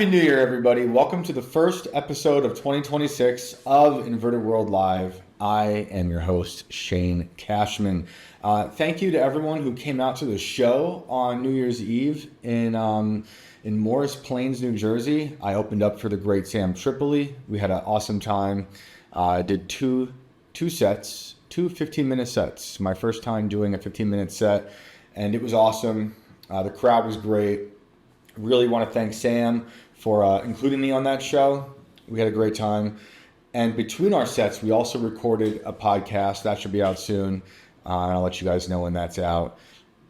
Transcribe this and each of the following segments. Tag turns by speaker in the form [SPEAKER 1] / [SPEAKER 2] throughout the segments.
[SPEAKER 1] Happy New Year, everybody. Welcome to the first episode of 2026 of Inverted World Live. I am your host, Shane Cashman. Thank you to everyone who came out to the show on New Year's Eve in Morris Plains, New Jersey. I opened up for the great Sam Tripoli. We had an awesome time. I did two sets, two 15-minute sets. My first time doing a 15-minute set, and it was awesome. The crowd was great. Really want to thank Sam for including me on that show. We had a great time. And between our sets, we also recorded a podcast. That should be out soon. And I'll let you guys know when that's out.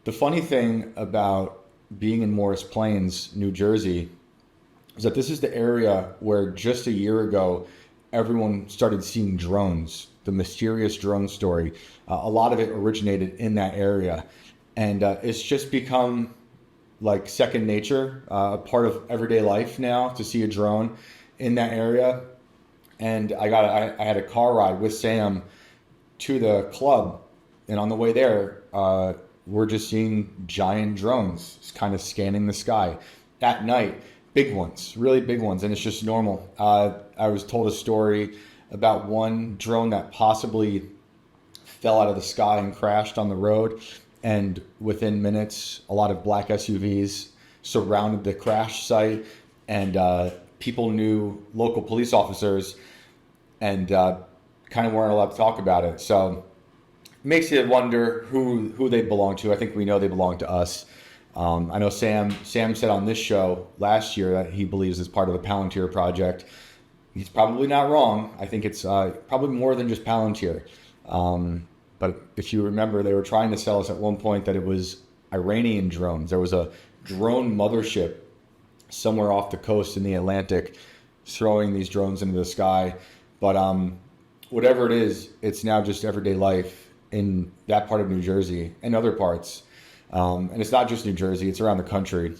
[SPEAKER 1] The funny thing about being in Morris Plains, New Jersey, is that this is the area where just a year ago, everyone started seeing drones, the mysterious drone story. A lot of it originated in that area. And it's just become like second nature, a part of everyday life now to see a drone in that area. And I had a car ride with Sam to the club, and on the way there, we're just seeing giant drones kind of scanning the sky at night. Big ones, really big ones, and it's just normal. I was told a story about one drone that possibly fell out of the sky and crashed on the road. And within minutes, a lot of black SUVs surrounded the crash site, and people knew, local police officers, and kind of weren't allowed to talk about it. So it makes you wonder who they belong to. I think we know they belong to us. I know Sam said on this show last year that he believes it's part of the Palantir project. He's probably not wrong. I think it's probably more than just Palantir. But if you remember, they were trying to sell us at one point that it was Iranian drones. There was a drone mothership somewhere off the coast in the Atlantic throwing these drones into the sky. But whatever it is, it's now just everyday life in that part of New Jersey and other parts. And it's not just New Jersey, it's around the country.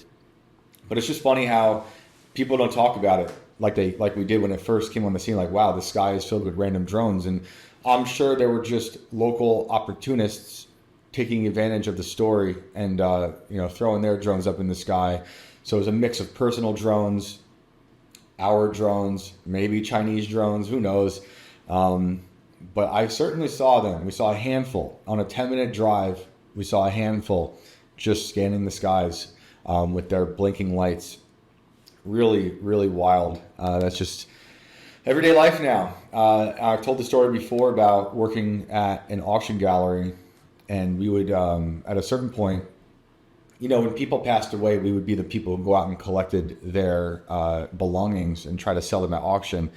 [SPEAKER 1] But it's just funny how people don't talk about it like we did when it first came on the scene. Like, wow, the sky is filled with random drones. And I'm sure there were just local opportunists taking advantage of the story and throwing their drones up in the sky. So it was a mix of personal drones, our drones, maybe Chinese drones, who knows. But I certainly saw them. We saw a handful on a 10-minute drive. We saw a handful just scanning the skies with their blinking lights. Really, really wild. That's just everyday life now. I've told the story before about working at an auction gallery, and we would, at a certain point, when people passed away, we would be the people who go out and collected their belongings and try to sell them at auction.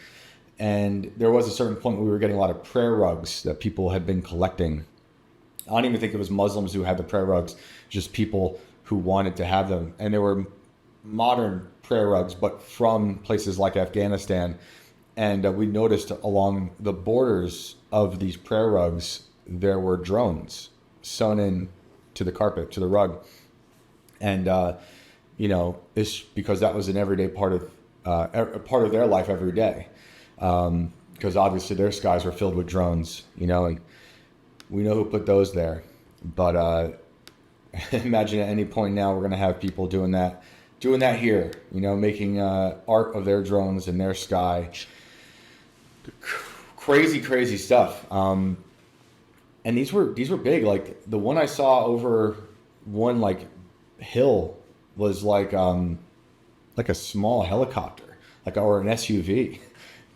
[SPEAKER 1] And there was a certain point where we were getting a lot of prayer rugs that people had been collecting. I don't even think it was Muslims who had the prayer rugs, just people who wanted to have them. And there were modern prayer rugs, but from places like Afghanistan. And we noticed along the borders of these prayer rugs, there were drones sewn in to the carpet, to the rug. And, it's because that was an everyday part of their life every day. Because obviously their skies were filled with drones, and we know who put those there. But imagine at any point now we're going to have people doing that here, making art of their drones in their sky. Crazy stuff. And these were big. Like the one I saw over one hill was like a small helicopter, or an SUV,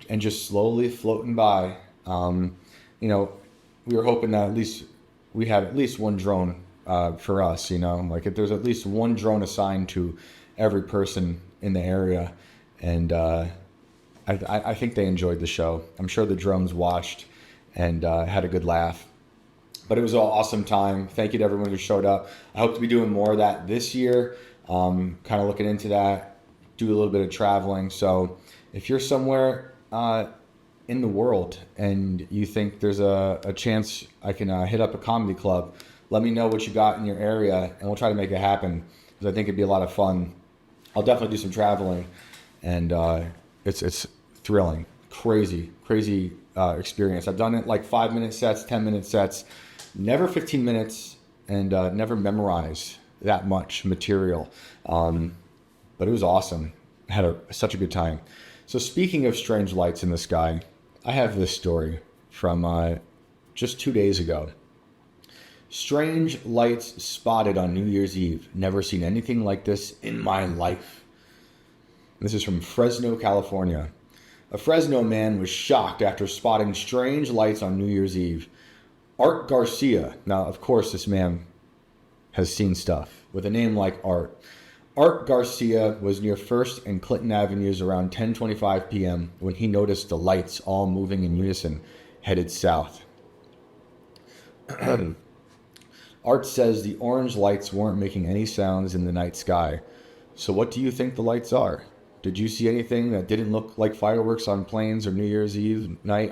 [SPEAKER 1] and just slowly floating by. We were hoping that we had at least one drone for us. If there's at least one drone assigned to every person in the area, and I think they enjoyed the show. I'm sure the drones watched and had a good laugh. But it was an awesome time. Thank you to everyone who showed up. I hope to be doing more of that this year. Kind of looking into that, do a little bit of traveling. So if you're somewhere in the world and you think there's a chance I can hit up a comedy club, let me know what you got in your area, and we'll try to make it happen, because I think it'd be a lot of fun. I'll definitely do some traveling, and it's thrilling, crazy experience. I've done it like 5-minute sets, 10-minute sets, never 15 minutes, and never memorized that much material. But it was awesome. had such a good time. So speaking of strange lights in the sky, I have this story from just 2 days ago. Strange lights spotted on New Year's Eve. Never seen anything like this in my life. This is from Fresno, California. A Fresno man was shocked after spotting strange lights on New Year's Eve. Art Garcia. Now, of course, this man has seen stuff with a name like Art. Art Garcia was near 1st and Clinton Avenues around 10:25 p.m. when he noticed the lights all moving in unison, headed south. Art says the orange lights weren't making any sounds in the night sky. So what do you think the lights are? Did you see anything that didn't look like fireworks on planes or New Year's Eve night?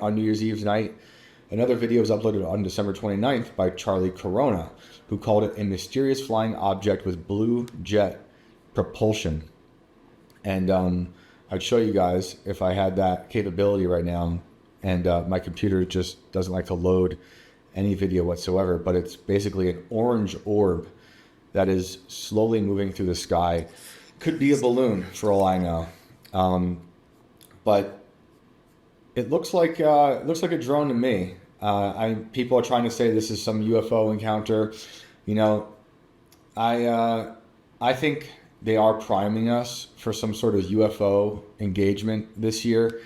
[SPEAKER 1] Another video was uploaded on December 29th by Charlie Corona, who called it a mysterious flying object with blue jet propulsion. And I'd show you guys if I had that capability right now, and my computer just doesn't like to load any video whatsoever, but it's basically an orange orb that is slowly moving through the sky. Could be a balloon for all I know, but it looks like a drone to me. People are trying to say this is some UFO encounter. You know, I think they are priming us for some sort of UFO engagement this year.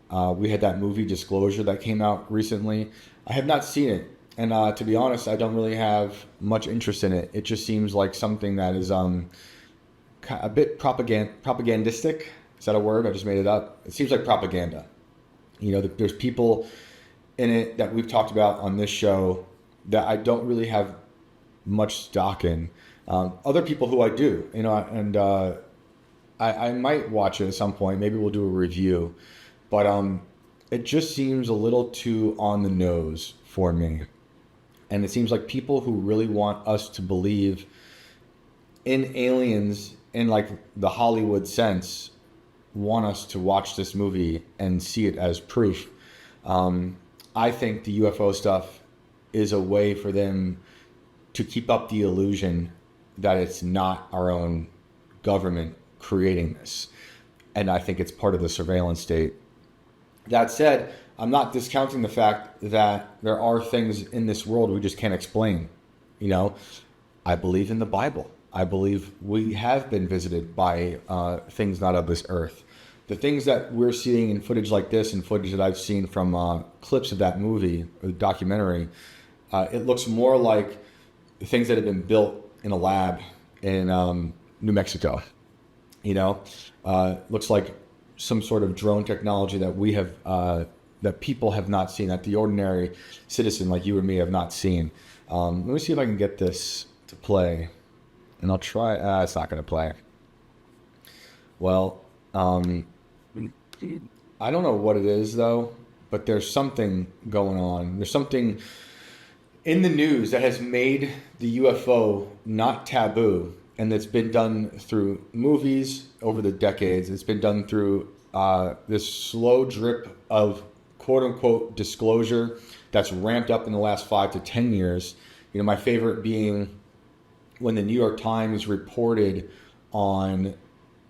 [SPEAKER 1] We had that movie Disclosure that came out recently. I have not seen it, and to be honest, I don't really have much interest in it. It just seems like something that is a bit propagandistic. Is that a word? I just made it up. It seems like propaganda. You know, there's people in it that we've talked about on this show that I don't really have much stock in. Other people who I do, you know, and I might watch it at some point. Maybe we'll do a review, but it just seems a little too on the nose for me. And it seems like people who really want us to believe in aliens in like the Hollywood sense want us to watch this movie and see it as proof. I think the UFO stuff is a way for them to keep up the illusion that it's not our own government creating this. And I think it's part of the surveillance state. That said, I'm not discounting the fact that there are things in this world we just can't explain. You know, I believe in the Bible. I believe we have been visited by things not of this earth. The things that we're seeing in footage like this and footage that I've seen from clips of that movie, or the documentary, it looks more like things that have been built in a lab in New Mexico. You know, looks like some sort of drone technology that we have, that people have not seen, that the ordinary citizen like you and me have not seen. Let me see if I can get this to play. And I'll try. It's not going to play. Well, I don't know what it is, though, but there's something going on. There's something in the news that has made the UFO not taboo, and that's been done through movies over the decades. It's been done through this slow drip of quote-unquote disclosure that's ramped up in the last 5 to 10 years. You know, my favorite being when the New York Times reported on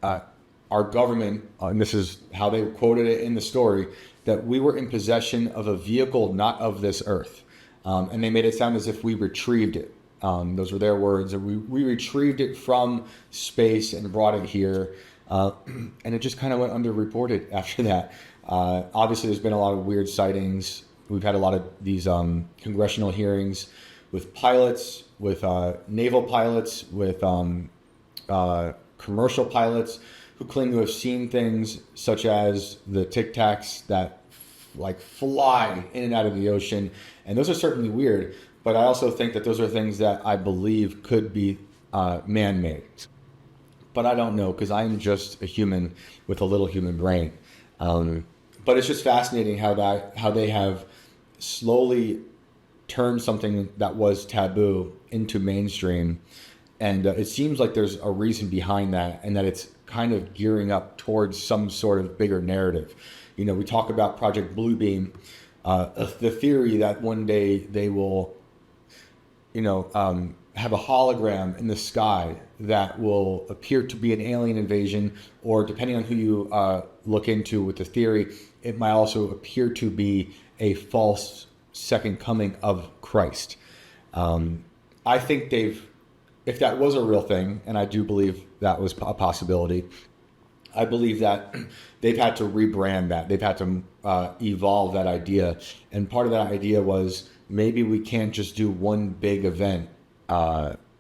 [SPEAKER 1] our government, and this is how they quoted it in the story, that we were in possession of a vehicle not of this earth. And they made it sound as if we retrieved it. Those were their words. We retrieved it from space and brought it here. And it just kind of went underreported after that. Obviously, there's been a lot of weird sightings. We've had a lot of these congressional hearings with pilots, with naval pilots, with commercial pilots who claim to have seen things such as the Tic Tacs that like fly in and out of the ocean. And those are certainly weird, but I also think that those are things that I believe could be man-made. But I don't know, because I'm just a human with a little human brain. But it's just fascinating how they have slowly turned something that was taboo into mainstream. And it seems like there's a reason behind that, and that it's kind of gearing up towards some sort of bigger narrative. You know, we talk about Project Bluebeam, the theory that one day they will, have a hologram in the sky that will appear to be an alien invasion, or depending on who you look into with the theory, it might also appear to be a false second coming of Christ. I think if that was a real thing, and I do believe that was a possibility, I believe that they've had to rebrand that. They've had to evolve that idea. And part of that idea was maybe we can't just do one big event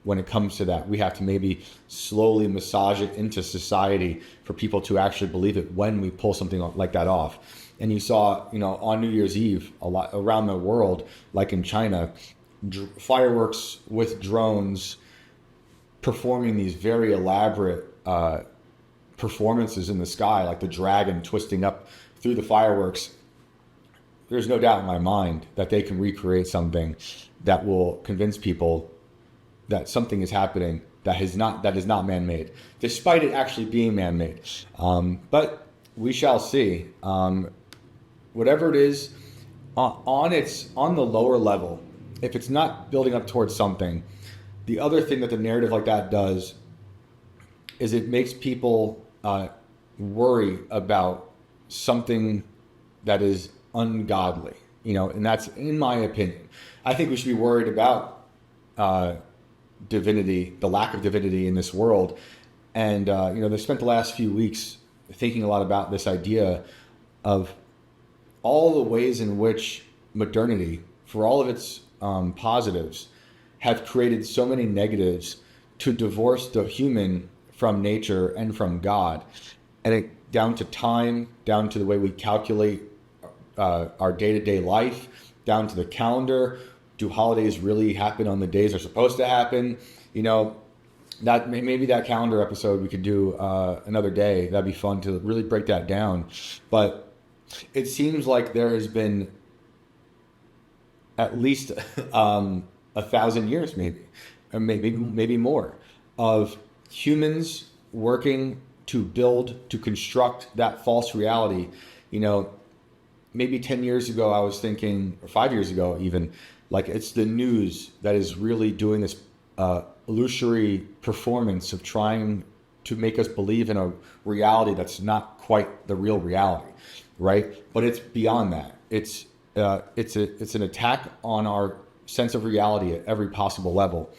[SPEAKER 1] when it comes to that. We have to maybe slowly massage it into society for people to actually believe it when we pull something like that off. And you saw, on New Year's Eve, a lot around the world, like in China, fireworks with drones performing these very elaborate performances in the sky, like the dragon twisting up through the fireworks. There's no doubt in my mind that they can recreate something that will convince people that something is happening that is not man-made, despite it actually being man-made. But we shall see. Whatever it is, on the lower level, if it's not building up towards something, the other thing that the narrative like that does is it makes people worry about something that is ungodly, and that's, in my opinion. I think we should be worried about divinity, the lack of divinity in this world. And, they spent the last few weeks thinking a lot about this idea of all the ways in which modernity, for all of its positives, have created so many negatives to divorce the human from nature and from God. And down to time, down to the way we calculate our day-to-day life, down to the calendar. Do holidays really happen on the days they're supposed to happen? That maybe that calendar episode we could do another day. That'd be fun to really break that down. But it seems like there has been at least 1,000 years, maybe more, of humans working to construct that false reality. Maybe 10 years ago I was thinking, or 5 years ago even, like it's the news that is really doing this illusory performance of trying to make us believe in a reality that's not quite the real reality, right? But it's beyond that. It's an attack on our sense of reality at every possible level.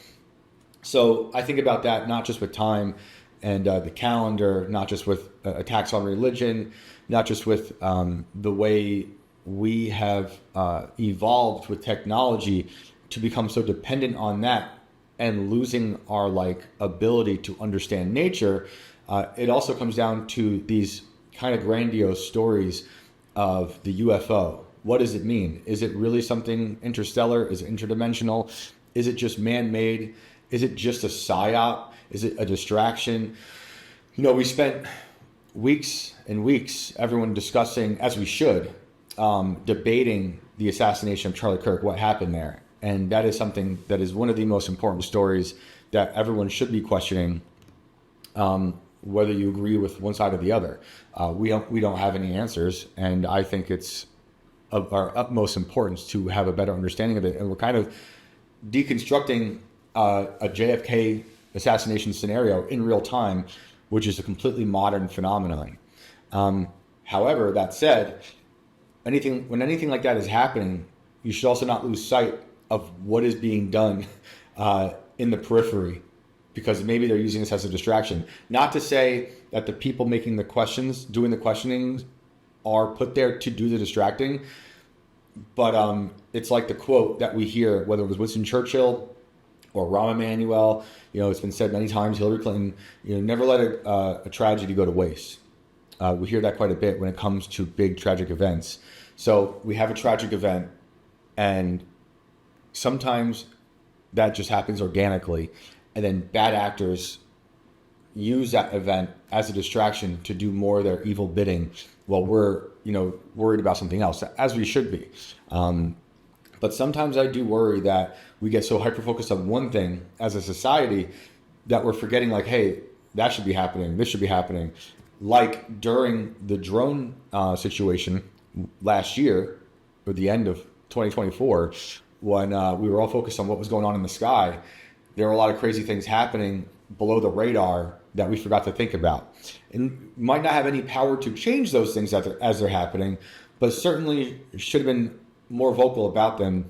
[SPEAKER 1] So I think about that not just with time and the calendar, not just with attacks on religion, not just with the way we have evolved with technology to become so dependent on that and losing our ability to understand nature. It also comes down to these kind of grandiose stories of the UFO. What does it mean? Is it really something interstellar? Is it interdimensional? Is it just man-made? Is it just a psyop? Is it a distraction? We spent weeks and weeks, everyone discussing, as we should, debating the assassination of Charlie Kirk, what happened there. And that is something that is one of the most important stories that everyone should be questioning, whether you agree with one side or the other. We don't have any answers, and I think it's of our utmost importance to have a better understanding of it. And we're kind of deconstructing a JFK assassination scenario in real time, which is a completely modern phenomenon. However, that said, when anything like that is happening, you should also not lose sight of what is being done in the periphery, because maybe they're using this as a distraction. Not to say that the people making the questions, doing the questioning, are put there to do the distracting, but it's like the quote that we hear, whether it was Winston Churchill or Rahm Emanuel. It's been said many times, Hillary Clinton, never let a tragedy go to waste. We hear that quite a bit when it comes to big tragic events. So we have a tragic event, and sometimes that just happens organically, and then bad actors use that event as a distraction to do more of their evil bidding while we're, worried about something else, as we should be. But sometimes I do worry that we get so hyper-focused on one thing as a society that we're forgetting, hey, that should be happening, this should be happening. Like during the drone situation last year, or the end of 2024, when we were all focused on what was going on in the sky, there are a lot of crazy things happening below the radar that we forgot to think about, and might not have any power to change those things as they're happening, but certainly should have been more vocal about them.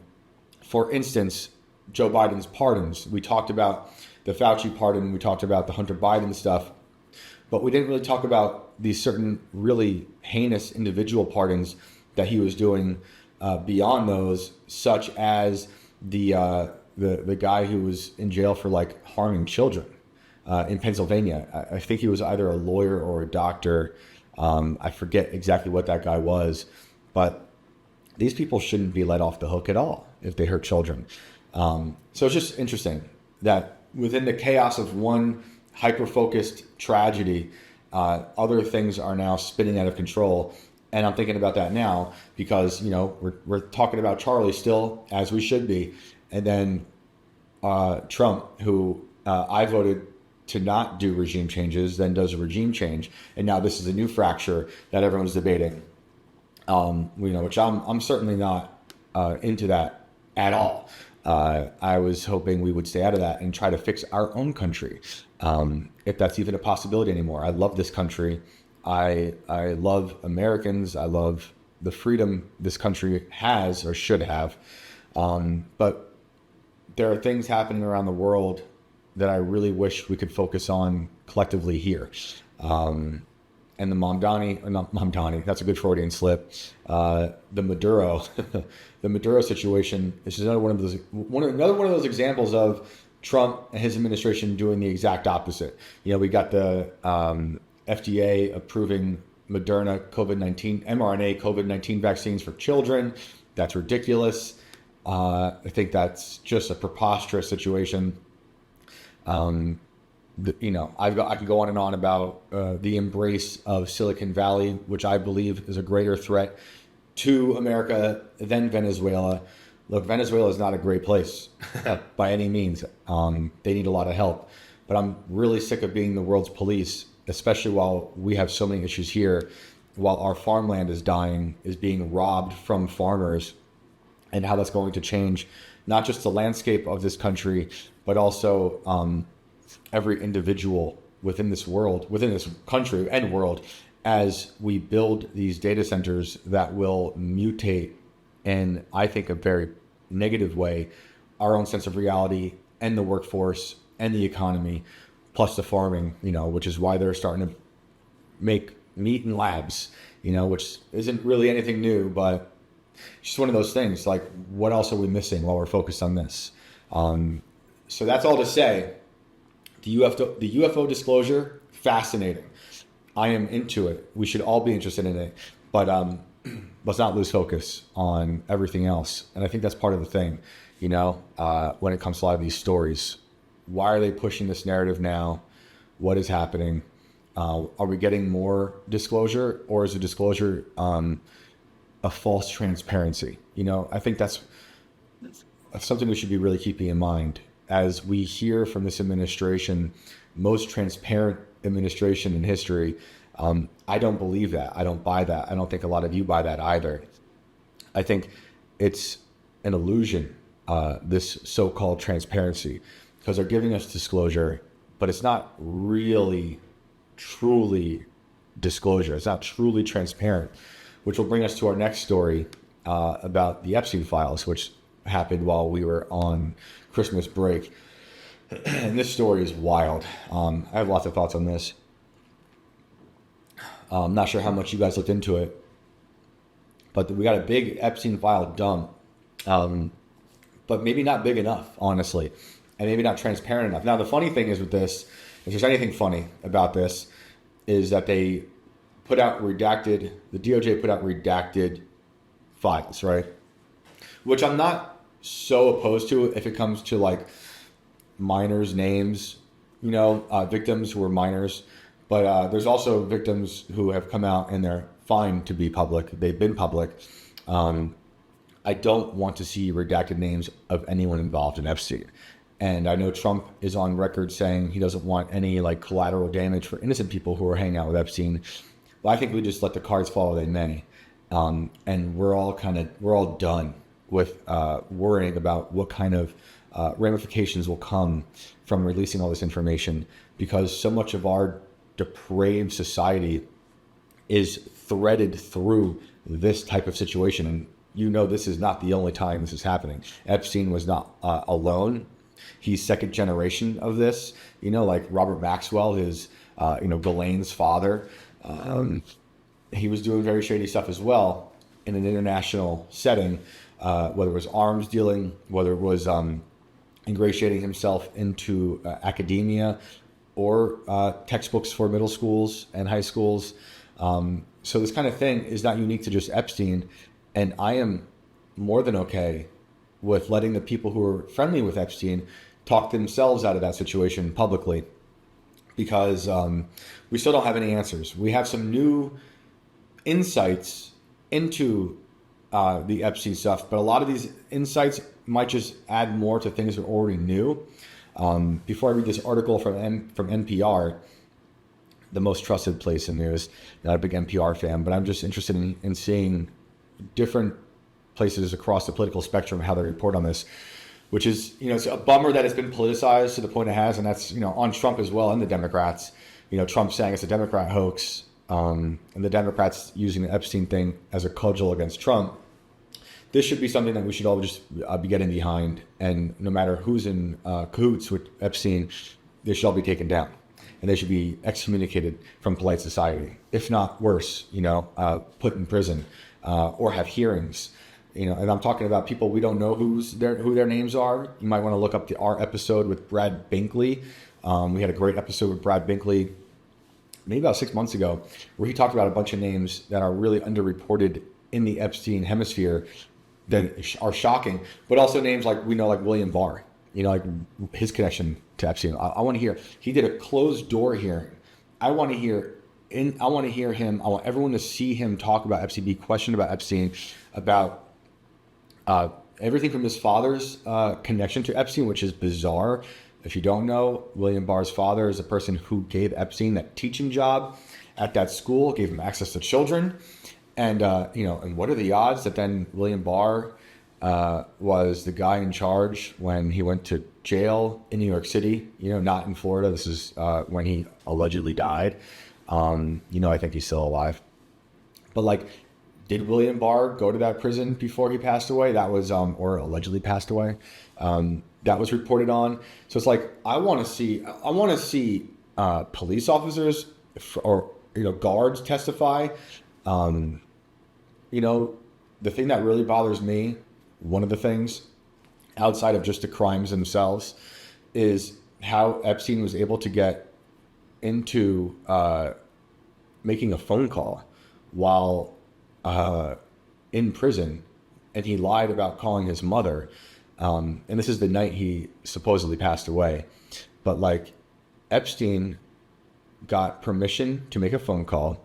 [SPEAKER 1] For instance, Joe Biden's pardons. We talked about the Fauci pardon, we talked about the Hunter Biden stuff, but we didn't really talk about these certain really heinous individual pardons that he was doing beyond those, such as the guy who was in jail for like harming children in Pennsylvania. I think he was either a lawyer or a doctor. I forget exactly what that guy was, but these people shouldn't be let off the hook at all if they hurt children. So it's just interesting that within the chaos of one hyper-focused tragedy, other things are now spinning out of control. And I'm thinking about that now because, we're talking about Charlie still, as we should be. And then Trump, who I voted to not do regime changes, then does a regime change. And now this is a new fracture that everyone's debating, which I'm certainly not into that at all. I was hoping we would stay out of that and try to fix our own country, if that's even a possibility anymore. I love this country. I love Americans. I love the freedom this country has or should have. But there are things happening around the world that I really wish we could focus on collectively here. And the Mamdani, that's a good Freudian slip. The Maduro, the Maduro situation is another one of those examples of Trump and his administration doing the exact opposite. We got the FDA approving Moderna mRNA COVID-19 vaccines for children. That's ridiculous. I think that's just a preposterous situation. I could go on and on about the embrace of Silicon Valley, which I believe is a greater threat to America than Venezuela. Look, Venezuela is not a great place by any means. They need a lot of help. But I'm really sick of being the world's police, especially while we have so many issues here, while our farmland is dying, is being robbed from farmers, and how that's going to change not just the landscape of this country, but also every individual within this country and world, as we build these data centers that will mutate in, I think, a very negative way, our own sense of reality and the workforce and the economy, plus the farming, which is why they're starting to make meat in labs, which isn't really anything new, but it's just one of those things. Like, what else are we missing while we're focused on this? So that's all to say. The UFO disclosure, fascinating. I am into it. We should all be interested in it, but let's not lose focus on everything else. And I think that's part of the thing, when it comes to a lot of these stories. Why are they pushing this narrative now? What is happening? Are we getting more disclosure, or is the disclosure a false transparency? I think that's something we should be really keeping in mind as we hear from this administration, most transparent administration in history. I don't believe that. I don't buy that. I don't think a lot of you buy that either. I think it's an illusion, this so-called transparency, because they're giving us disclosure, but it's not really truly disclosure. It's not truly transparent, which will bring us to our next story about the Epstein files, which happened while we were on Christmas break. And this story is wild. I have lots of thoughts on this. I'm not sure how much you guys looked into it, but we got a big Epstein file dump, but maybe not big enough, honestly, and maybe not transparent enough. Now, the funny thing is with this, if there's anything funny about this, is that the DOJ put out redacted files, right? Which I'm not so opposed to if it comes to like minors' names, victims who are minors. But there's also victims who have come out and they're fine to be public. They've been public. I don't want to see redacted names of anyone involved in Epstein. And I know Trump is on record saying he doesn't want any like collateral damage for innocent people who are hanging out with Epstein. But I think we just let the cards fall where they may. And we're all done with worrying about what kind of ramifications will come from releasing all this information, because so much of our depraved society is threaded through this type of situation. And this is not the only time this is happening. Epstein was not alone. He's second generation of this, like Robert Maxwell, his, Ghislaine's father. He was doing very shady stuff as well in an international setting, whether it was arms dealing, whether it was ingratiating himself into academia or textbooks for middle schools and high schools. So this kind of thing is not unique to just Epstein. And I am more than okay with letting the people who are friendly with Epstein talk themselves out of that situation publicly, because we still don't have any answers. We have some new insights into the Epstein stuff, but a lot of these insights might just add more to things we already knew. Before I read this article from NPR, the most trusted place in news, not a big NPR fan, but I'm just interested in seeing different places across the political spectrum how they report on this, which is, it's a bummer that it's been politicized to the point it has, and that's, on Trump as well and the Democrats. Trump saying it's a Democrat hoax, and the Democrats using the Epstein thing as a cudgel against Trump. This should be something that we should all just be getting behind, and no matter who's in cahoots with Epstein, they should all be taken down, and they should be excommunicated from polite society, if not worse, put in prison or have hearings. And I'm talking about people we don't know who their names are. You might want to look up our episode with Brad Binkley. We had a great episode with Brad Binkley maybe about 6 months ago, where he talked about a bunch of names that are really underreported in the Epstein hemisphere that are shocking, but also names like William Barr, like his connection to Epstein. I want to hear, he did a closed door hearing. I want to hear him. I want everyone to see him talk about Epstein, be questioned about Epstein, about everything from his father's connection to Epstein, which is bizarre. If you don't know, William Barr's father is a person who gave Epstein that teaching job at that school, gave him access to children. And, and what are the odds that then William Barr was the guy in charge when he went to jail in New York City, not in Florida. This is when he allegedly died. I think he's still alive. But did William Barr go to that prison before he passed away? That was, or allegedly passed away. That was reported on. So it's I want to see police officers or guards testify. The thing that really bothers me, one of the things outside of just the crimes themselves, is how Epstein was able to get into making a phone call while in prison, and he lied about calling his mother. And this is the night he supposedly passed away. But Epstein got permission to make a phone call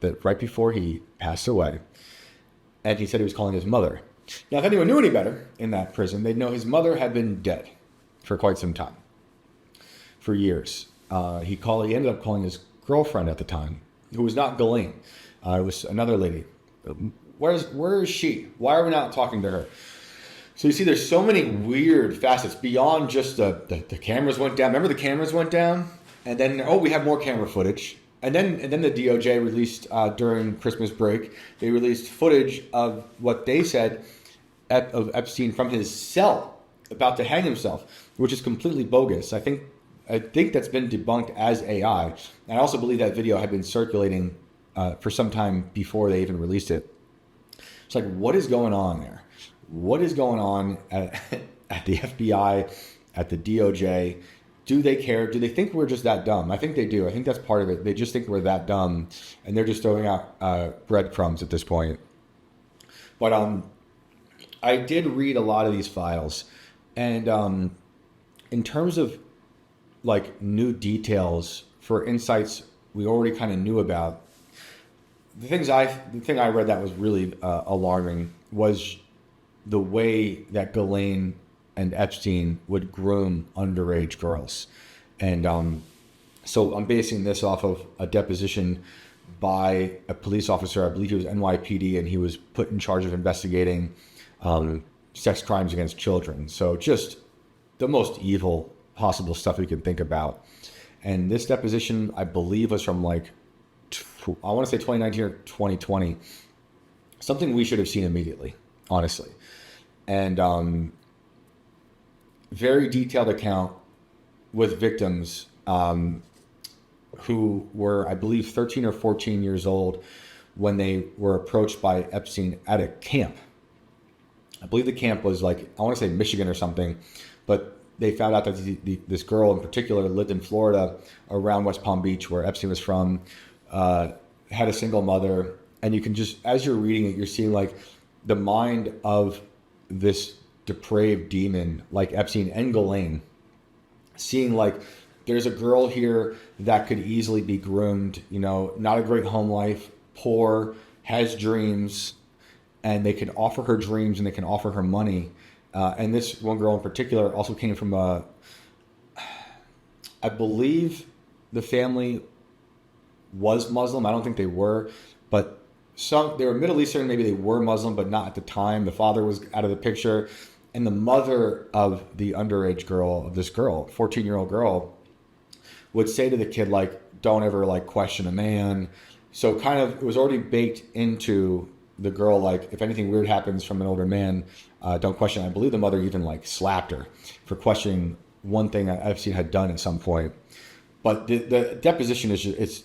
[SPEAKER 1] that right before he passed away, and he said he was calling his mother. Now, if anyone knew any better in that prison, they'd know his mother had been dead for quite some time, for years. He ended up calling his girlfriend at the time, who was not Ghislaine. It was another lady. Where is she? Why are we not talking to her? So you see, there's so many weird facets beyond just the cameras went down. Remember, the cameras went down, and then we have more camera footage. And then the DOJ released during Christmas break, they released footage of what they said of Epstein from his cell about to hang himself, which is completely bogus. I think that's been debunked as AI. And I also believe that video had been circulating for some time before they even released it. It's what is going on there? What is going on at the FBI, at the DOJ? Do they care? Do they think we're just that dumb? I think they do. I think that's part of it. They just think we're that dumb, and they're just throwing out breadcrumbs at this point. But I did read a lot of these files, and in terms of new details for insights we already kind of knew about, the thing I read that was really alarming was the way that Ghislaine and Epstein would groom underage girls. And so I'm basing this off of a deposition by a police officer. I believe he was NYPD, and he was put in charge of investigating sex crimes against children. So just the most evil possible stuff you can think about. And this deposition, I believe, was from like, I want to say 2019 or 2020. Something we should have seen immediately, honestly. And very detailed account with victims who were, I believe, 13 or 14 years old when they were approached by Epstein at a camp. I believe the camp was like, I want to say Michigan or something, but they found out that this girl in particular lived in Florida around West Palm Beach, where Epstein was from, had a single mother. And you can just, as you're reading it, you're seeing like the mind of this depraved demon like Epstein and Ghislaine, seeing like there's a girl here that could easily be groomed, you know, not a great home life, poor, has dreams, and they can offer her dreams and they can offer her money. And this one girl in particular also came from I believe the family was Muslim. I don't think they were, but they were Middle Eastern. Maybe they were Muslim, but not at the time. The father was out of the picture. And the mother of the underage girl, of this girl, 14-year-old girl, would say to the kid, like, don't ever like question a man. So kind of, it was already baked into the girl, like, if anything weird happens from an older man, don't question. I believe the mother even like slapped her for questioning one thing that Epstein had done at some point. But the deposition is just,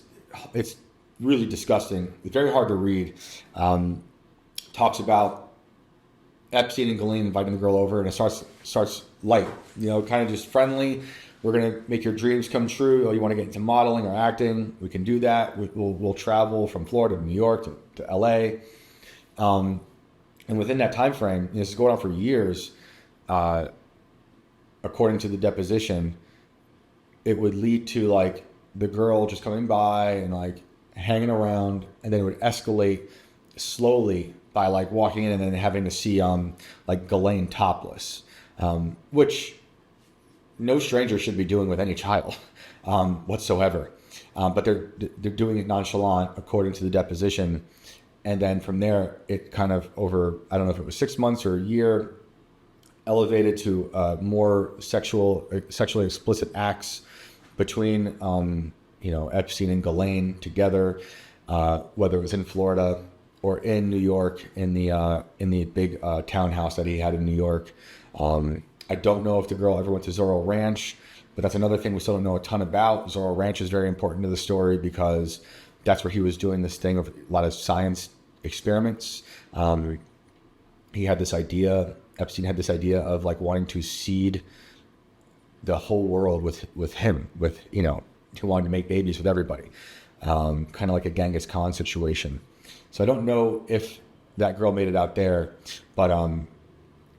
[SPEAKER 1] it's really disgusting. It's very hard to read. Talks about Epstein and Ghislaine inviting the girl over, and it starts light, you know, kind of just friendly. We're gonna make your dreams come true. Oh, you want to get into modeling or acting? We can do that. We'll travel from Florida to New York to LA, and within that time frame, this is going on for years. According to the deposition, it would lead to like the girl just coming by and like hanging around, and then it would escalate slowly by like walking in and then having to see like Ghislaine topless, which no stranger should be doing with any child whatsoever. But they're doing it nonchalant according to the deposition. And then from there, it kind of over, I don't know if it was 6 months or a year, elevated to more sexually explicit acts between Epstein and Ghislaine together, whether it was in Florida or in New York in the big townhouse that he had in New York. I don't know if the girl ever went to Zorro Ranch, but that's another thing we still don't know a ton about. Zorro Ranch is very important to the story because that's where he was doing this thing of a lot of science experiments. He had this idea, Epstein had this idea of like wanting to seed the whole world with him, he wanted to make babies with everybody. Kind of like a Genghis Khan situation. So I don't know if that girl made it out there, but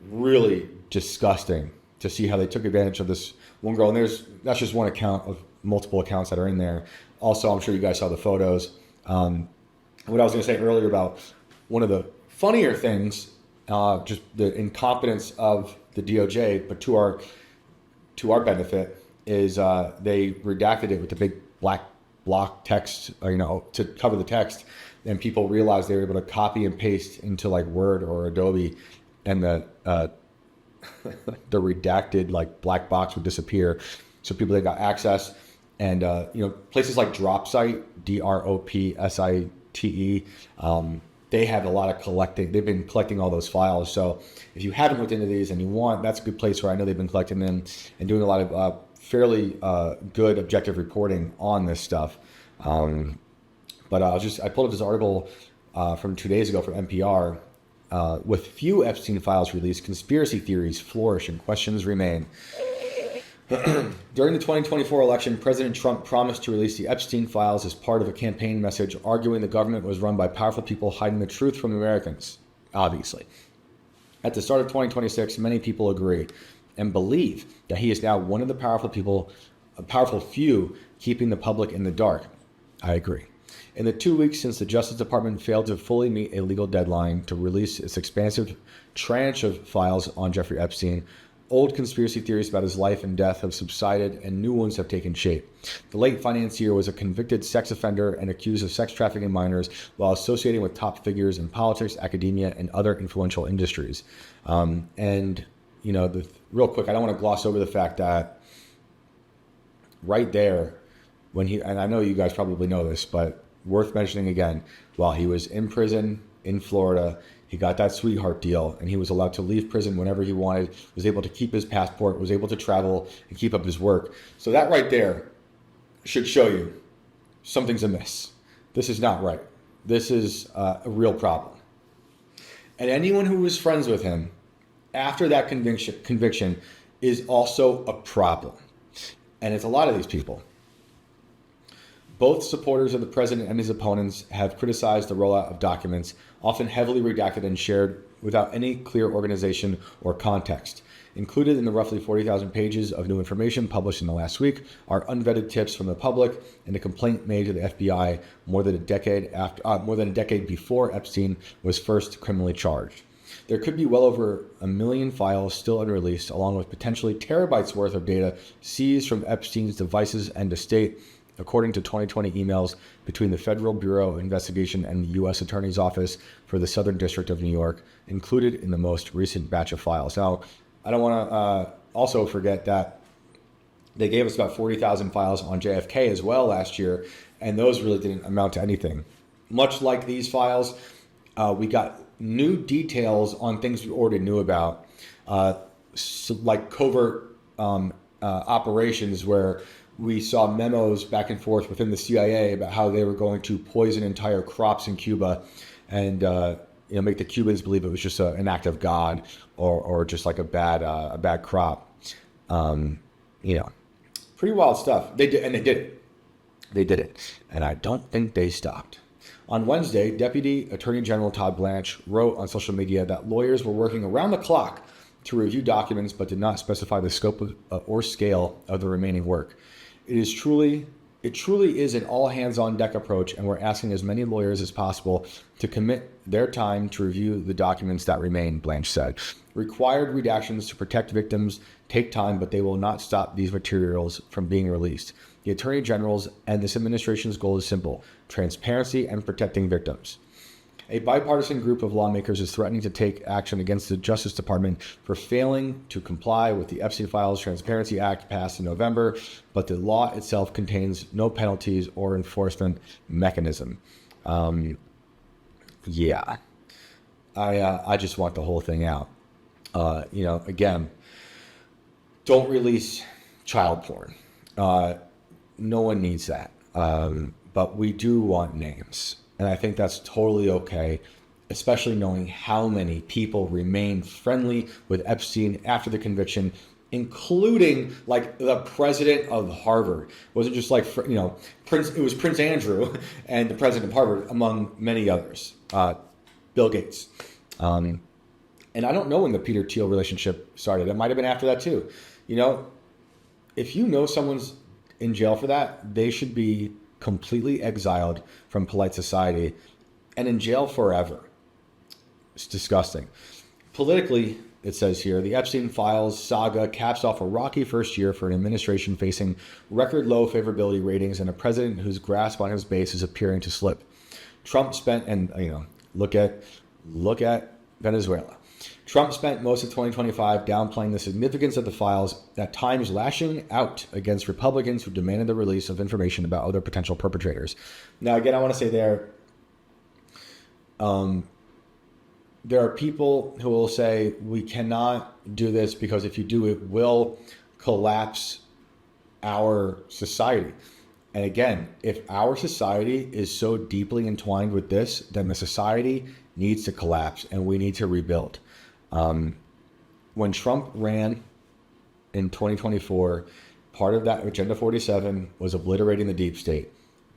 [SPEAKER 1] really disgusting to see how they took advantage of this one girl. And that's just one account of multiple accounts that are in there. Also, I'm sure you guys saw the photos. What I was going to say earlier about one of the funnier things, just the incompetence of the DOJ, but to our benefit, is they redacted it with the big black block text, to cover the text, and people realized they were able to copy and paste into like Word or Adobe, and the redacted like black box would disappear. So people that got access, and places like Dropsite, DROPSITE, they have a lot of collecting. They've been collecting all those files. So if you haven't looked into these and you want, that's a good place where I know they've been collecting them and doing a lot of fairly good objective reporting on this stuff. But I pulled up this article from 2 days ago from NPR. With few Epstein files released, conspiracy theories flourish and questions remain. During the 2024 election, President Trump promised to release the Epstein files as part of a campaign message, arguing the government was run by powerful people hiding the truth from Americans, obviously. At the start of 2026, many people agree and believe that he is now one of the powerful few keeping the public in the dark. I agree. In the 2 weeks since the Justice Department failed to fully meet a legal deadline to release its expansive tranche of files on Jeffrey Epstein, old conspiracy theories about his life and death have subsided and new ones have taken shape. The late financier was a convicted sex offender and accused of sex trafficking minors while associating with top figures in politics, academia, and other influential industries. And real quick, I don't want to gloss over the fact that right there, and I know you guys probably know this, but worth mentioning again, while he was in prison in Florida, he got that sweetheart deal and he was allowed to leave prison whenever he wanted, was able to keep his passport, was able to travel and keep up his work. So that right there should show you something's amiss. This is not right. This is a real problem. And anyone who was friends with him after that conviction is also a problem. And it's a lot of these people. Both supporters of the president and his opponents have criticized the rollout of documents, often heavily redacted and shared without any clear organization or context. Included in the roughly 40,000 pages of new information published in the last week are unvetted tips from the public and a complaint made to the FBI more than a decade before Epstein was first criminally charged. There could be well over 1 million files still unreleased, along with potentially terabytes worth of data seized from Epstein's devices and estate, according to 2020 emails between the Federal Bureau of Investigation and the U.S. Attorney's Office for the Southern District of New York, included in the most recent batch of files. Now, I don't want to also forget that they gave us about 40,000 files on JFK as well last year, and those really didn't amount to anything. Much like these files, we got new details on things we already knew about, like covert operations where we saw memos back and forth within the CIA about how they were going to poison entire crops in Cuba and make the Cubans believe it was just an act of God or just like a bad crop. Pretty wild stuff. They did, and they did it. They did it, and I don't think they stopped. On Wednesday, Deputy Attorney General Todd Blanche wrote on social media that lawyers were working around the clock to review documents but did not specify the scope or scale of the remaining work. It truly is an all-hands-on-deck approach, and we're asking as many lawyers as possible to commit their time to review the documents that remain, Blanche said. Required redactions to protect victims take time, but they will not stop these materials from being released. The Attorney General's and this administration's goal is simple: transparency and protecting victims. A bipartisan group of lawmakers is threatening to take action against the Justice Department for failing to comply with the Epstein Files Transparency Act passed in November, but the law itself contains no penalties or enforcement mechanism. I just want the whole thing out. Again, don't release child porn. No one needs that. But we do want names. And I think that's totally okay, especially knowing how many people remained friendly with Epstein after the conviction, including like the president of Harvard. It wasn't just like, it was Prince Andrew and the president of Harvard, among many others, Bill Gates. And I don't know when the Peter Thiel relationship started. It might have been after that too. If you know someone's in jail for that, they should be completely exiled from polite society and in jail forever. It's disgusting. Politically, it says here, the Epstein Files saga caps off a rocky first year for an administration facing record low favorability ratings and a president whose grasp on his base is appearing to slip. Trump spent, look at Venezuela. Trump spent most of 2025 downplaying the significance of the files, at times lashing out against Republicans who demanded the release of information about other potential perpetrators. Now, again, I want to say there are people who will say we cannot do this because if you do, it will collapse our society. And again, if our society is so deeply entwined with this, then the society needs to collapse and we need to rebuild. When Trump ran in 2024, part of that Agenda 47 was obliterating the deep state.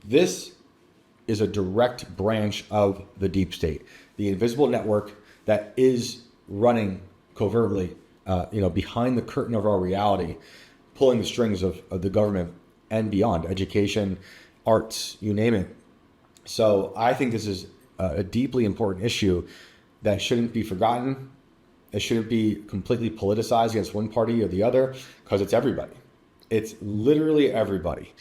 [SPEAKER 1] This is a direct branch of the deep state, the invisible network that is running covertly, behind the curtain of our reality, pulling the strings of the government and beyond, education, arts, you name it. So I think this is a deeply important issue that shouldn't be forgotten. It shouldn't be completely politicized against one party or the other, because it's everybody. It's literally everybody,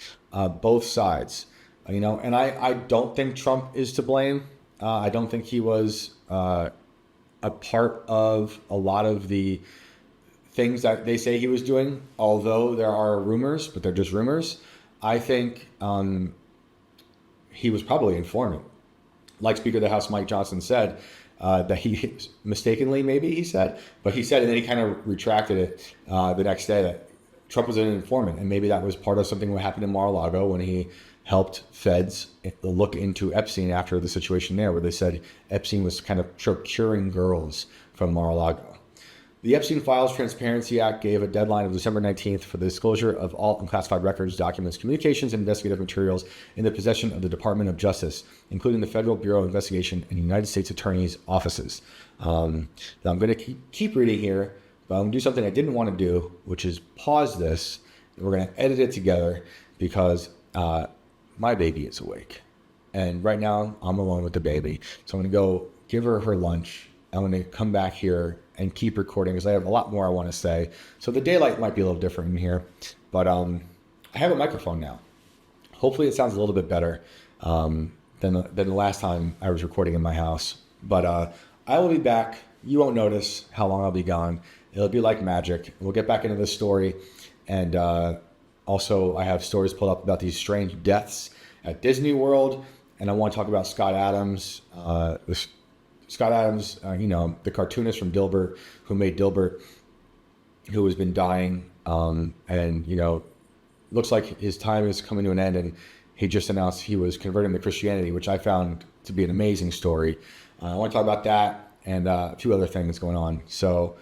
[SPEAKER 1] both sides. And I don't think Trump is to blame. I don't think he was a part of a lot of the things that they say he was doing, although there are rumors, but they're just rumors, I think he was probably informant. Like Speaker of the House Mike Johnson said, that he mistakenly, maybe he said, but he said, and then he kind of retracted it the next day, that Trump was an informant, and maybe that was part of something that happened in Mar-a-Lago when he helped feds look into Epstein after the situation there, where they said Epstein was kind of procuring girls from Mar-a-Lago. The Epstein Files Transparency Act gave a deadline of December 19th for the disclosure of all unclassified records, documents, communications, and investigative materials in the possession of the Department of Justice, including the Federal Bureau of Investigation and United States Attorney's offices. Now I'm going to keep reading here, but I'm going to do something I didn't want to do, which is pause this, and we're going to edit it together because my baby is awake. And right now, I'm alone with the baby. So I'm going to go give her her lunch. I'm going to come back here and keep recording because I have a lot more I want to say. So the daylight might be a little different in here, but I have a microphone now. Hopefully it sounds a little bit better than the last time I was recording in my house. But I will be back. You won't notice how long I'll be gone. It'll be like magic. We'll get back into this story. And also I have stories pulled up about these strange deaths at Disney World. And I want to talk about Scott Adams, the cartoonist from Dilbert, who made Dilbert, who has been dying, and, looks like his time is coming to an end, and he just announced he was converting to Christianity, which I found to be an amazing story. I want to talk about that and a few other things going on, so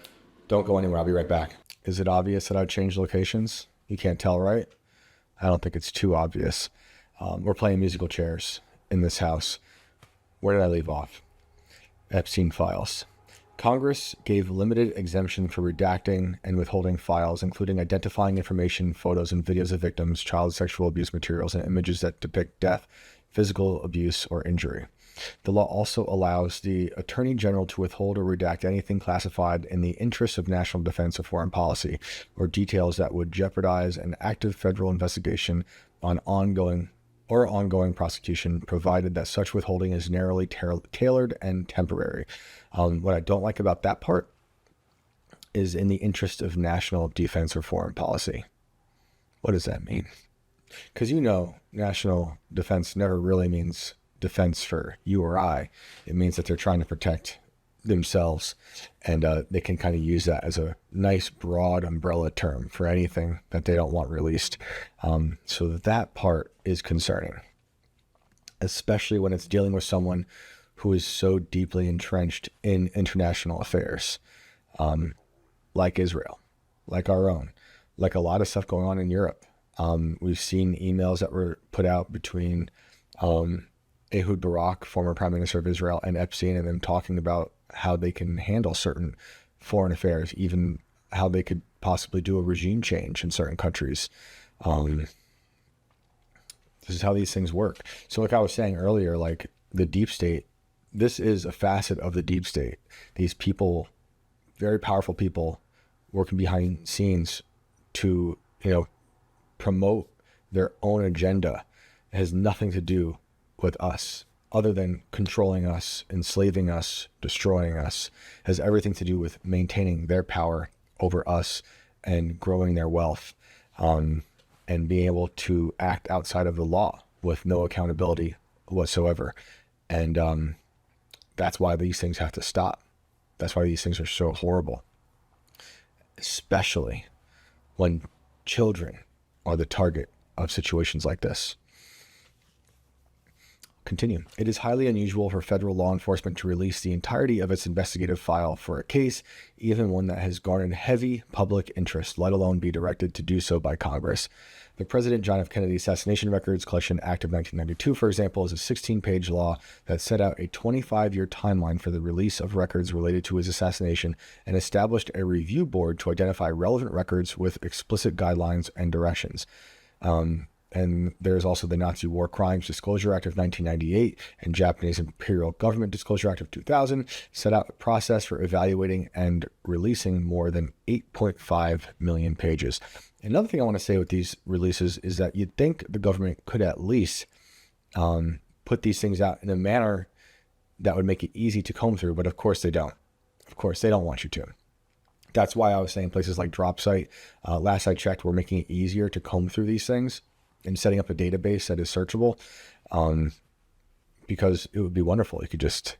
[SPEAKER 1] don't go anywhere. I'll be right back. Is it obvious that I've changed locations? You can't tell, right? I don't think it's too obvious. We're playing musical chairs in this house. Where did I leave off? Epstein files. Congress gave limited exemption for redacting and withholding files, including identifying information, photos, and videos of victims, child sexual abuse materials, and images that depict death, physical abuse, or injury. The law also allows the Attorney General to withhold or redact anything classified in the interest of national defense or foreign policy, or details that would jeopardize an active federal investigation on ongoing prosecution, provided that such withholding is narrowly tailored and temporary. What I don't like about that part is in the interest of national defense or foreign policy. What does that mean? Because national defense never really means defense for you or I. It means that they're trying to protect themselves, and they can kind of use that as a nice broad umbrella term for anything that they don't want released. So that part is concerning, especially when it's dealing with someone who is so deeply entrenched in international affairs, like Israel, like our own, like a lot of stuff going on in Europe. We've seen emails that were put out between Ehud Barak, former Prime Minister of Israel, and Epstein, and them talking about how they can handle certain foreign affairs, even how they could possibly do a regime change in certain countries. This is how these things work. So like I was saying earlier, like the deep state, this is a facet of the deep state. These people, very powerful people, working behind scenes to, promote their own agenda. It has nothing to do with us, other than controlling us, enslaving us, destroying us. It has everything to do with maintaining their power over us and growing their wealth, and being able to act outside of the law with no accountability whatsoever. And that's why these things have to stop. That's why these things are so horrible, especially when children are the target of situations like this. Continue. It is highly unusual for federal law enforcement to release the entirety of its investigative file for a case, even one that has garnered heavy public interest, let alone be directed to do so by Congress. The President John F. Kennedy Assassination Records Collection Act of 1992, for example, is a 16-page law that set out a 25-year timeline for the release of records related to his assassination and established a review board to identify relevant records with explicit guidelines and directions. And there's also the Nazi War Crimes Disclosure Act of 1998 and Japanese Imperial Government Disclosure Act of 2000 set out a process for evaluating and releasing more than 8.5 million pages. Another thing I want to say with these releases is that you'd think the government could at least put these things out in a manner that would make it easy to comb through, but of course they don't. Of course, they don't want you to. That's why I was saying places like DropSite, last I checked, we're making it easier to comb through these things and setting up a database that is searchable, because it would be wonderful. You could just,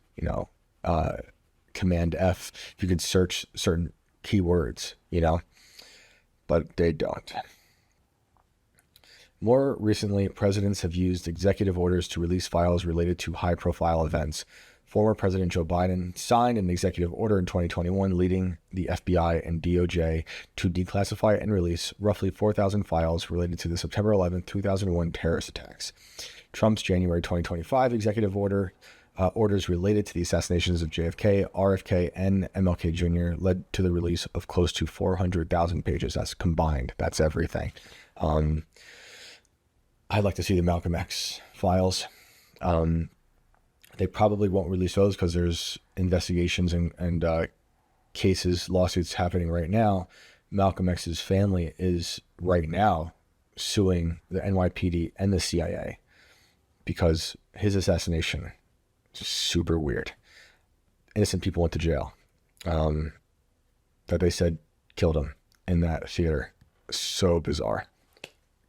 [SPEAKER 1] Command F, if you could search certain keywords, but they don't. More recently, presidents have used executive orders to release files related to high-profile events. Former President Joe Biden signed an executive order in 2021 leading the FBI and DOJ to declassify and release roughly 4,000 files related to the September 11, 2001 terrorist attacks. Trump's January 2025 executive orders related to the assassinations of JFK, RFK, and MLK Jr. led to the release of close to 400,000 pages. That's combined. That's everything. I'd like to see the Malcolm X files. They probably won't release those because there's investigations and cases, lawsuits happening right now. Malcolm X's family is right now suing the NYPD and the CIA because his assassination is super weird. Innocent people went to jail that they said killed him in that theater. So bizarre.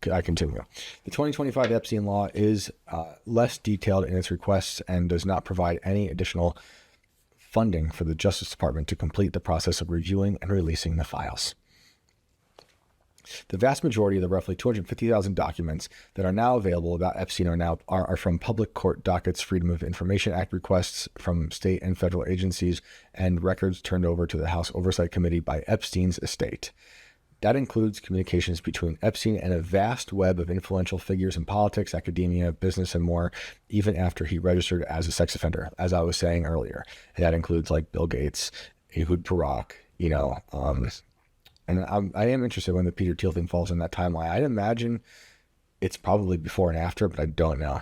[SPEAKER 1] I continue. The 2025 Epstein law is less detailed in its requests and does not provide any additional funding for the Justice Department to complete the process of reviewing and releasing the files. The vast majority of the roughly 250,000 documents that are now available about Epstein are from public court dockets, Freedom of Information Act requests from state and federal agencies, and records turned over to the House Oversight Committee by Epstein's estate. That includes communications between Epstein and a vast web of influential figures in politics, academia, business, and more, even after he registered as a sex offender, as I was saying earlier. And that includes like Bill Gates, Ehud Barak, and I am interested when the Peter Thiel thing falls in that timeline. I'd imagine it's probably before and after, but I don't know.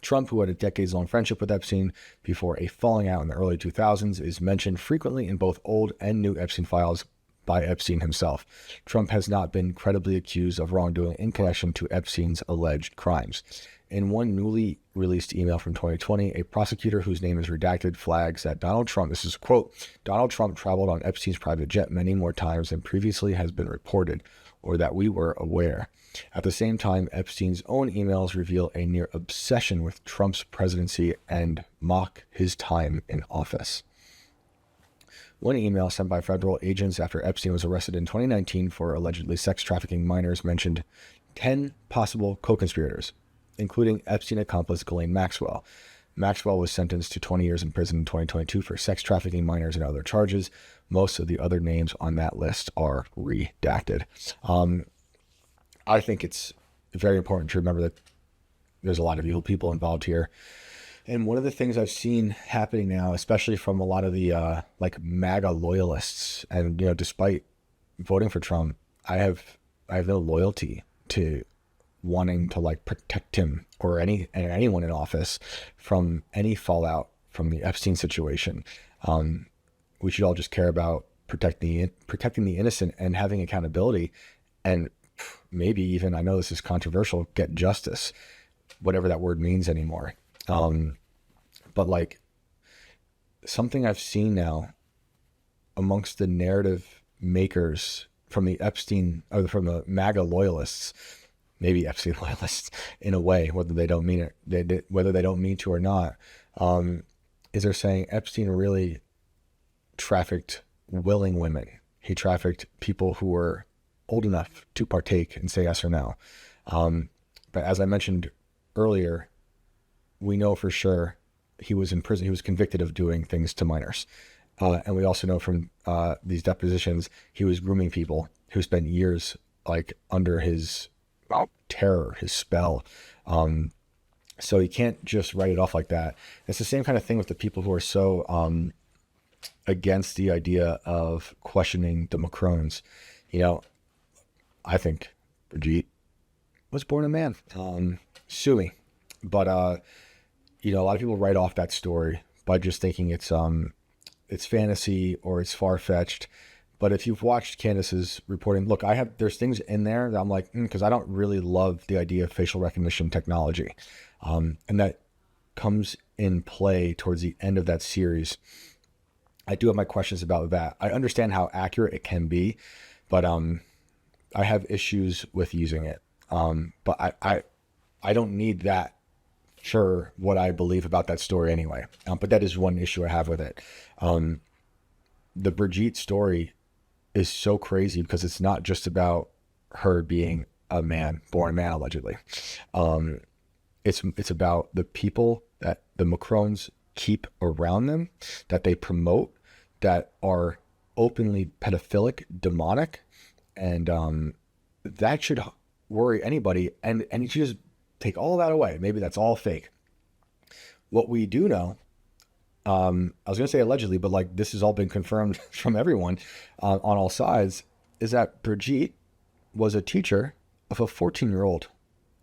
[SPEAKER 1] Trump, who had a decades-long friendship with Epstein before a falling out in the early 2000s, is mentioned frequently in both old and new Epstein files by Epstein himself. Trump has not been credibly accused of wrongdoing in connection to Epstein's alleged crimes. In one newly released email from 2020, a prosecutor whose name is redacted flags that Donald Trump, this is a quote, Donald Trump traveled on Epstein's private jet many more times than previously has been reported or that we were aware. At the same time, Epstein's own emails reveal a near obsession with Trump's presidency and mock his time in office. One email sent by federal agents after Epstein was arrested in 2019 for allegedly sex trafficking minors mentioned 10 possible co-conspirators, including Epstein accomplice Ghislaine Maxwell. Maxwell was sentenced to 20 years in prison in 2022 for sex trafficking minors and other charges. Most of the other names on that list are redacted. I think it's very important to remember that there's a lot of evil people involved here. And one of the things I've seen happening now, especially from a lot of the MAGA loyalists, and despite voting for Trump, I have no loyalty to wanting to protect him or anyone in office from any fallout from the Epstein situation. We should all just care about protecting the innocent and having accountability, and maybe even, I know this is controversial, get justice, whatever that word means anymore. But something I've seen now amongst the narrative makers from the Epstein, or from the MAGA loyalists, maybe Epstein loyalists in a way, whether they don't mean it, whether they don't mean to or not, is they're saying Epstein really trafficked willing women. He trafficked people who were old enough to partake and say yes or no. But as I mentioned earlier, we know for sure he was in prison. He was convicted of doing things to minors. And we also know from these depositions, he was grooming people who spent years under his terror, his spell. So you can't just write it off like that. It's the same kind of thing with the people who are so against the idea of questioning the Macrons. I think Brigitte was born a man. Sue me. But, a lot of people write off that story by just thinking it's fantasy or it's far-fetched. But if you've watched Candace's reporting, look, there's things in there that I'm like, because I don't really love the idea of facial recognition technology. And that comes in play towards the end of that series I do have my questions about that. I understand how accurate it can be, but I have issues with using it. But I don't need that for what I believe about that story anyway. But that is one issue I have with it. The Brigitte story is so crazy because it's not just about her being a man, born man, allegedly. It's about the people that the Macrons keep around them, that they promote, that are openly pedophilic, demonic, and that should worry anybody. And you should just take all that away. Maybe that's all fake. What we do know, I was going to say allegedly, but like this has all been confirmed from everyone on all sides, is that Brigitte was a teacher of a 14-year-old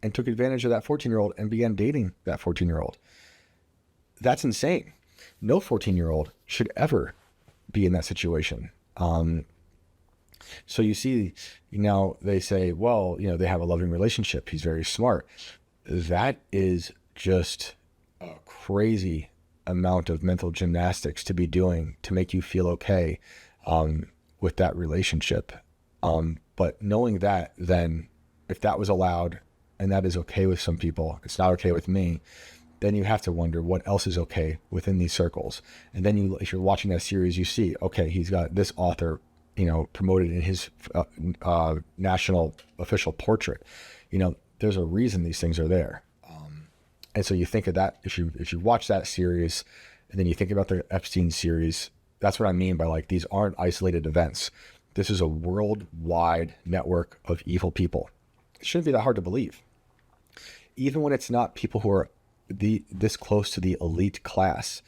[SPEAKER 1] and took advantage of that 14-year-old and began dating that 14-year-old. That's insane. No 14-year-old should ever be in that situation. So you see, they say, well, they have a loving relationship. He's very smart. That is just a crazy amount of mental gymnastics to be doing to make you feel okay with that relationship. But knowing that, then if that was allowed and that is okay with some people, it's not okay with me, then you have to wonder what else is okay within these circles. And then if you're watching that series, you see, okay, he's got this author, promoted in his national official portrait. There's a reason these things are there. And so you think of that, if you watch that series and then you think about the Epstein series, that's what I mean by like, these aren't isolated events. This is a worldwide network of evil people. It shouldn't be that hard to believe. Even when it's not people who are this close to the elite class,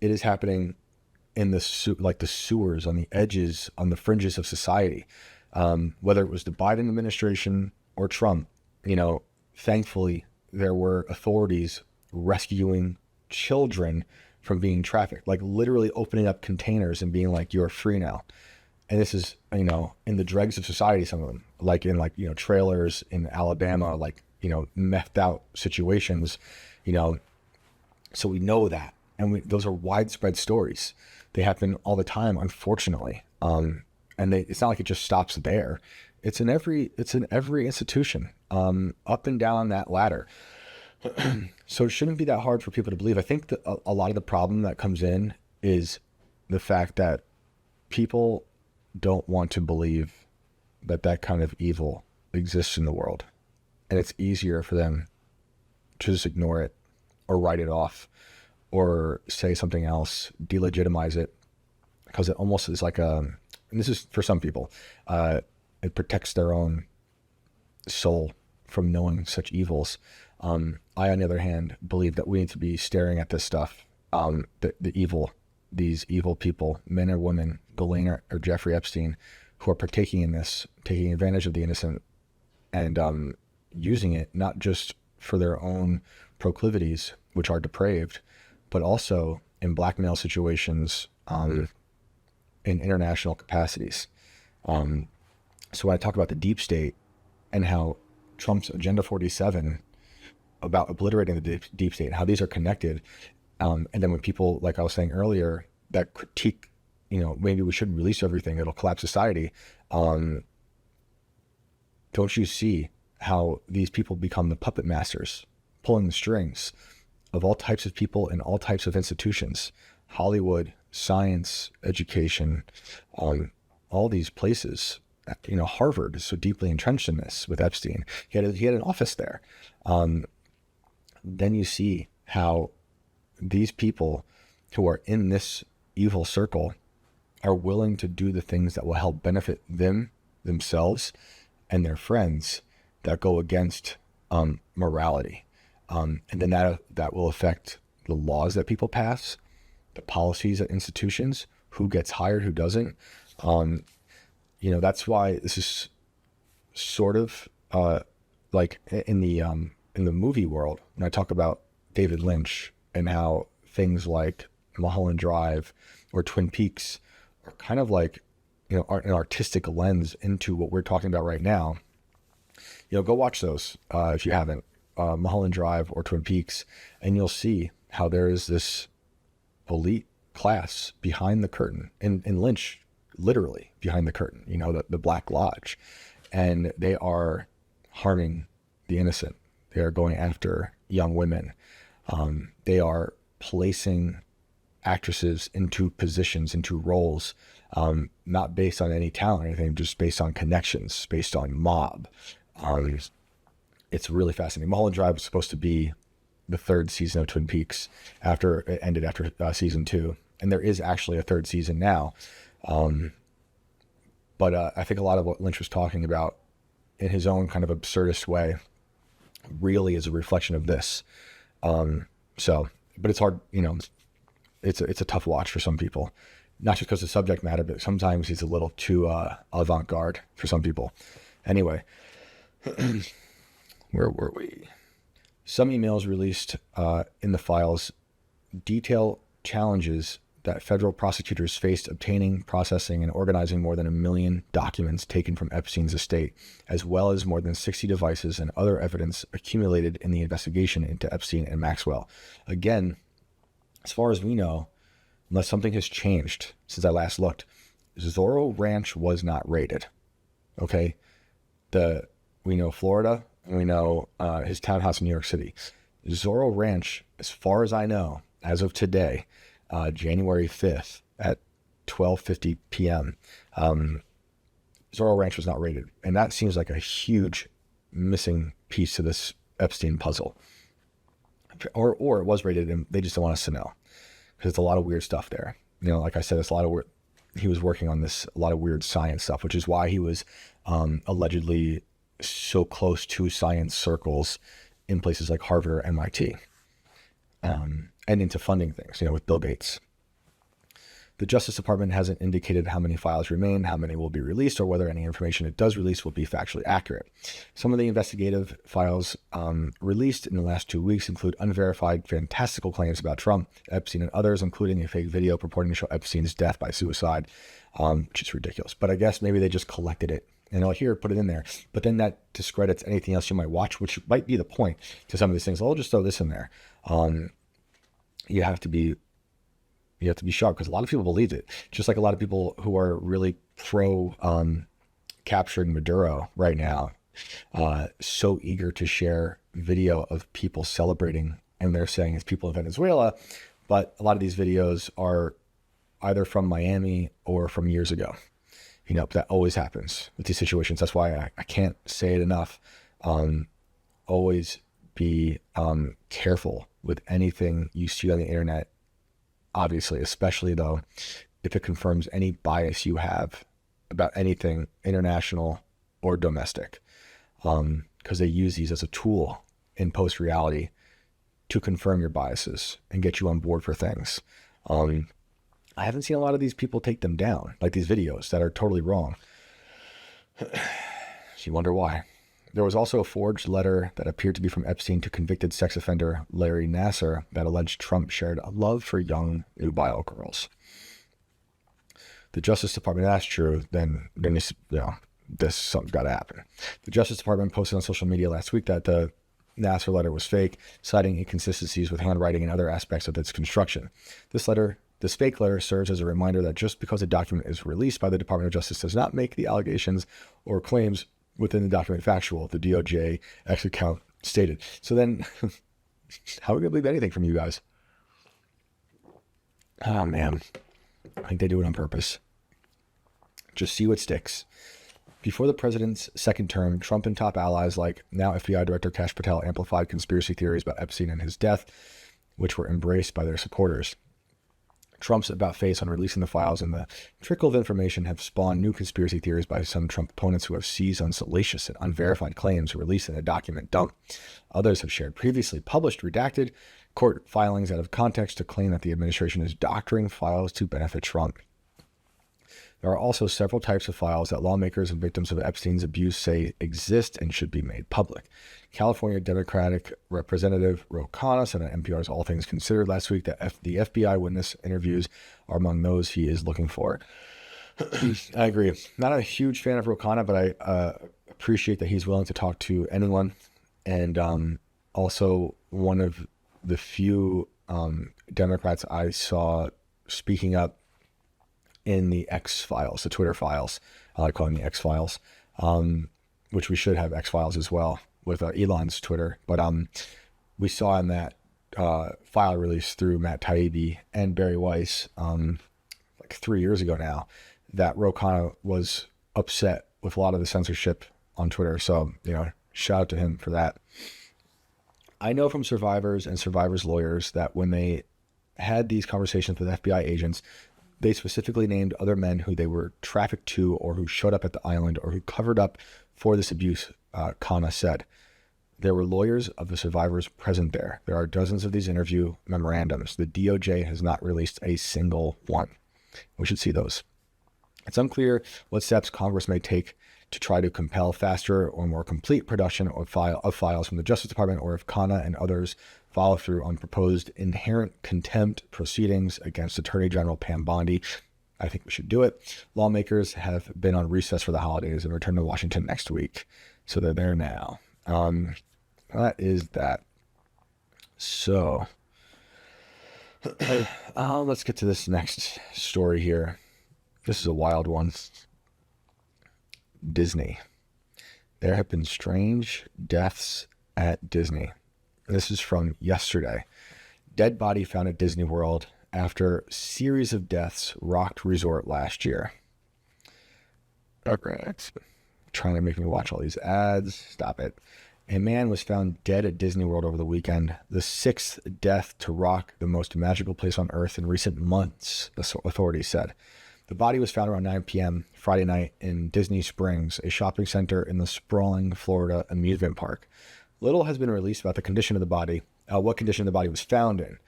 [SPEAKER 1] it is happening in the sewers, on the edges, on the fringes of society. Whether it was the Biden administration or Trump, thankfully there were authorities rescuing children from being trafficked, like literally opening up containers and being like, you're free now. And this is, in the dregs of society, some of them, like in trailers in Alabama, methed out situations, so we know that. And those are widespread stories. They happen all the time, unfortunately. It's not like it just stops there. It's in every institution, up and down that ladder. So it shouldn't be that hard for people to believe. I think that a lot of the problem that comes in is the fact that people don't want to believe that kind of evil exists in the world. And it's easier for them to just ignore it or write it off or say something else, delegitimize it, because it almost is like and this is for some people, it protects their own soul from knowing such evils. I, on the other hand, believe that we need to be staring at this stuff, these evil people, men or women, Ghislaine or Jeffrey Epstein, who are partaking in this, taking advantage of the innocent and using it not just for their own proclivities, which are depraved, but also in blackmail situations, in international capacities. So when I talk about the deep state and how Trump's Agenda 47 about obliterating the deep state, how these are connected, and then when people, like I was saying earlier, that critique, maybe we shouldn't release everything, it'll collapse society. Don't you see how these people become the puppet masters, pulling the strings of all types of people in all types of institutions, Hollywood, science, education, all these places. Harvard is so deeply entrenched in this with Epstein. He had an office there. Then you see how these people who are in this evil circle are willing to do the things that will help benefit themselves, and their friends, that go against morality. And then that will affect the laws that people pass, the policies at institutions, who gets hired, who doesn't. That's why this is sort of like in the movie world, when I talk about David Lynch and how things like Mulholland Drive or Twin Peaks are kind of like, an artistic lens into what we're talking about right now. Go watch those if you haven't, Mulholland Drive or Twin Peaks, and you'll see how there is this elite class behind the curtain in Lynch, literally behind the curtain, the Black Lodge, and they are harming the innocent. They are going after young women. They are placing actresses into positions, into roles, not based on any talent or anything, just based on connections, based on mob. It's really fascinating. Mulholland Drive was supposed to be the third season of Twin Peaks after it ended after season 2. And there is actually a third season now. But I think a lot of what Lynch was talking about in his own kind of absurdist way really is a reflection of this. But it's hard, it's a tough watch for some people, not just because of subject matter, but sometimes he's a little too avant-garde for some people. Anyway, where were we? Some emails released in the files detail challenges that federal prosecutors faced obtaining, processing, and organizing more than 1 million documents taken from Epstein's estate, as well as more than 60 devices and other evidence accumulated in the investigation into Epstein and Maxwell. Again, as far as we know, unless something has changed since I last looked, Zorro Ranch was not raided. Okay? We know Florida, and we know his townhouse in New York City. Zorro Ranch, as far as I know, as of today, January 5th at 12:50 p.m., Zorro Ranch was not raided. And that seems like a huge missing piece to this Epstein puzzle. Or it was raided and they just don't want us to know. Because it's a lot of weird stuff there. Like I said, it's a lot of weird. He was working on a lot of weird science stuff, which is why he was allegedly so close to science circles in places like Harvard or MIT. And into funding things, with Bill Gates. The Justice Department hasn't indicated how many files remain, how many will be released, or whether any information it does release will be factually accurate. Some of the investigative files released in the last 2 weeks include unverified fantastical claims about Trump, Epstein, and others, including a fake video purporting to show Epstein's death by suicide, which is ridiculous. But I guess maybe they just collected it and here, put it in there. But then that discredits anything else you might watch, which might be the point to some of these things. I'll just throw this in there. You have to be sharp, because a lot of people believed it. Just like a lot of people who are really pro capturing Maduro right now, so eager to share video of people celebrating, and they're saying it's people in Venezuela, but a lot of these videos are either from Miami or from years ago. That always happens with these situations. That's why I can't say it enough. Always be careful with anything you see on the internet, obviously, especially though if it confirms any bias you have about anything international or domestic, because they use these as a tool in post-reality to confirm your biases and get you on board for things. I haven't seen a lot of these people take them down, like these videos that are totally wrong. You wonder why. There was also a forged letter that appeared to be from Epstein to convicted sex offender Larry Nassar that alleged Trump shared a love for young nubile girls. The Justice Department, that's true, then this something's got to happen. The Justice Department posted on social media last week that the Nassar letter was fake, citing inconsistencies with handwriting and other aspects of its construction. This fake letter serves as a reminder that just because a document is released by the Department of Justice does not make the allegations or claims within the document factual, the DOJ X account stated. So then, how are we going to believe anything from you guys? Oh, man. I think they do it on purpose. Just see what sticks. Before the president's second term, Trump and top allies like now FBI Director Kash Patel amplified conspiracy theories about Epstein and his death, which were embraced by their supporters. Trump's about-face on releasing the files and the trickle of information have spawned new conspiracy theories by some Trump opponents who have seized on salacious and unverified claims released in a document dump. Others have shared previously published redacted court filings out of context to claim that the administration is doctoring files to benefit Trump. There are also several types of files that lawmakers and victims of Epstein's abuse say exist and should be made public. California Democratic Representative Ro Khanna said on NPR's All Things Considered last week that the FBI witness interviews are among those he is looking for. I agree. Not a huge fan of Ro Khanna, but I appreciate that he's willing to talk to anyone. And also one of the few Democrats I saw speaking up in the X files, the Twitter files. I like calling the X files, which we should have X files as well with Elon's Twitter. But we saw in that file release through Matt Taibbi and Barry Weiss, like 3 years ago now, that Ro Khanna was upset with a lot of the censorship on Twitter. So, shout out to him for that. I know from survivors and survivors' lawyers that when they had these conversations with FBI agents, they specifically named other men who they were trafficked to or who showed up at the island or who covered up for this abuse, Khanna said. There were lawyers of the survivors present there. There are dozens of these interview memorandums. The DOJ has not released a single one. We should see those. It's unclear what steps Congress may take to try to compel faster or more complete production of files from the Justice Department, or if Khanna and others follow through on proposed inherent contempt proceedings against Attorney General Pam Bondi. I think we should do it. Lawmakers have been on recess for the holidays and return to Washington next week. So they're there now. That is that. So let's get to this next story here. This is a wild one. Disney. There have been strange deaths at Disney. This is from yesterday. Dead body found at Disney World after series of deaths rocked resort last year. Okay. Trying to make me watch all these ads. Stop it. A man was found dead at Disney World over the weekend, the sixth death to rock the most magical place on earth in recent months, the authorities said. The body was found around 9 p.m. Friday night in Disney Springs, a shopping center in the sprawling Florida amusement park. Little has been released about the condition of the body, what condition the body was found in.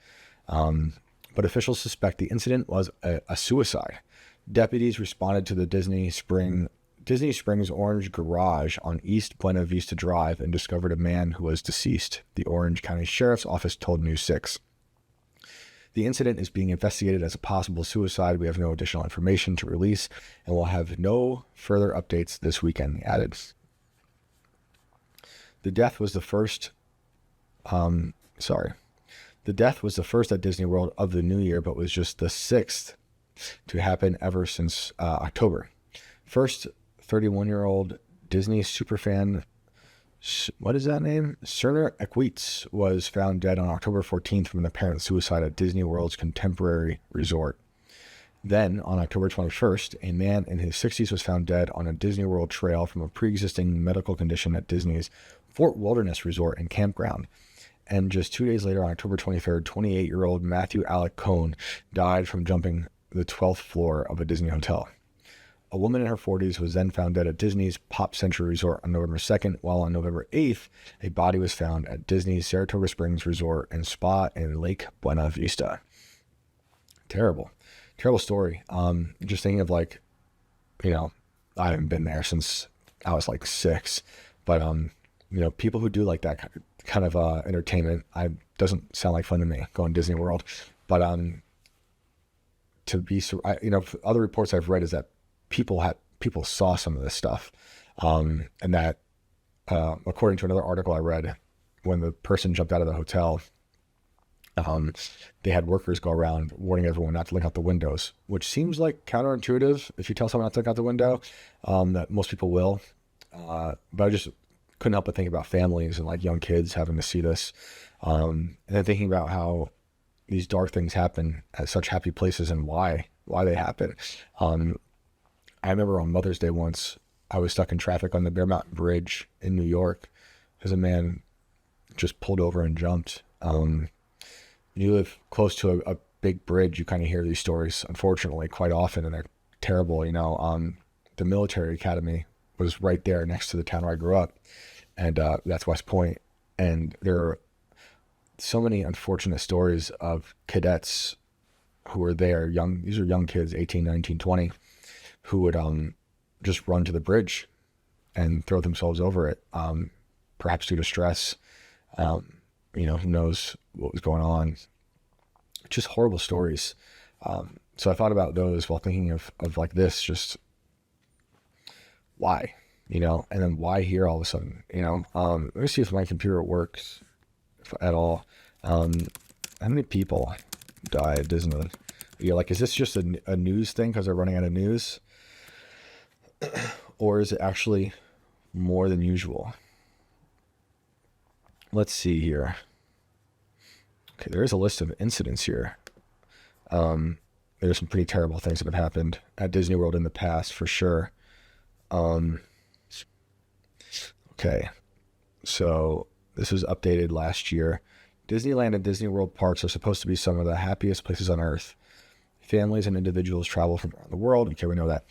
[SPEAKER 1] But officials suspect the incident was a suicide. Deputies responded to the Disney Springs Orange Garage on East Buena Vista Drive and discovered a man who was deceased, the Orange County Sheriff's Office told News 6. The incident is being investigated as a possible suicide. We have no additional information to release and will have no further updates this weekend, he added. The death was the first at Disney World of the new year, but was just the sixth to happen ever since October. First, 31-year-old Disney superfan, what is that name? Cerner Equitz was found dead on October 14th from an apparent suicide at Disney World's Contemporary Resort. Then, on October 21st, a man in his 60s was found dead on a Disney World trail from a pre-existing medical condition at Disney's Fort Wilderness Resort and Campground. And just 2 days later, on October 23rd, 28-year-old Matthew Alec Cohn died from jumping the 12th floor of a Disney hotel. A woman in her 40s was then found dead at Disney's Pop Century Resort on November 2nd, while on November 8th, a body was found at Disney's Saratoga Springs Resort and Spa in Lake Buena Vista. Terrible story. Just thinking of I haven't been there since I was like 6, but people who do like that kind of entertainment, doesn't sound like fun to me, going to Disney World. But other reports I've read is that people saw some of this stuff, and that according to another article I read, when the person jumped out of the hotel, they had workers go around warning everyone not to look out the windows, which seems like counterintuitive if you tell someone not to look out the window, that most people will. But I just couldn't help but think about families and like young kids having to see this, and then thinking about how these dark things happen at such happy places and why they happen. I remember on Mother's Day once, I was stuck in traffic on the Bear Mountain Bridge in New York as a man just pulled over and jumped. You live close to a big bridge, you kind of hear these stories, unfortunately, quite often, and they're terrible. The military academy was right there next to the town where I grew up, and that's West Point. And there are so many unfortunate stories of cadets who were there, these are young kids, 18, 19, 20, who would just run to the bridge and throw themselves over it, perhaps due to stress. Who knows what was going on. Just horrible stories. So I thought about those while thinking of like this, just why, and then why here all of a sudden, let me see if my computer works at all. How many people die at Disney? You're like, is this just a news thing because they're running out of news? Or is it actually more than usual? Let's see here. Okay, there is a list of incidents here. There's some pretty terrible things that have happened at Disney World in the past, for sure. Okay, so this was updated last year. Disneyland and Disney World parks are supposed to be some of the happiest places on Earth. Families and individuals travel from around the world. Okay, we know that.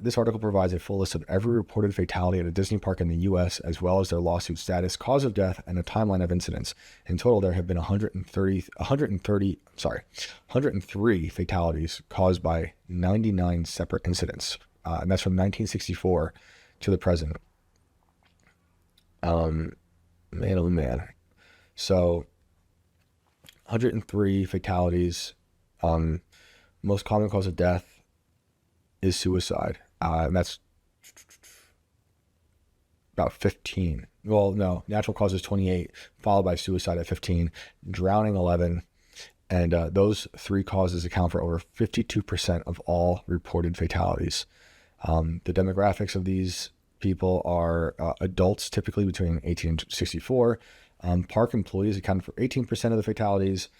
[SPEAKER 1] This article provides a full list of every reported fatality at a Disney park in the U.S., as well as their lawsuit status, cause of death, and a timeline of incidents. In total, there have been 103 fatalities caused by 99 separate incidents. And that's from 1964 to the present. Man, oh man. So, 103 fatalities. Most common cause of death is suicide. And that's about 15. Well, no, natural causes 28, followed by suicide at 15, drowning 11. And those three causes account for over 52% of all reported fatalities. The demographics of these people are adults, typically between 18 and 64. Park employees account for 18% of the fatalities.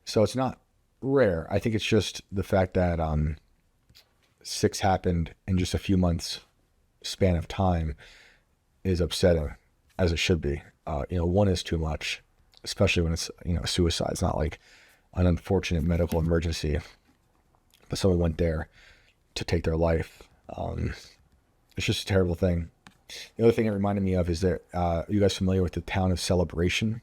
[SPEAKER 1] So it's not rare. I think it's just the fact that 6 happened in just a few months span of time is upsetting, as it should be. 1 is too much, especially when it's suicide. It's not like an unfortunate medical emergency, but someone went there to take their life. It's just a terrible thing. The other thing it reminded me of is that you guys familiar with the town of Celebration?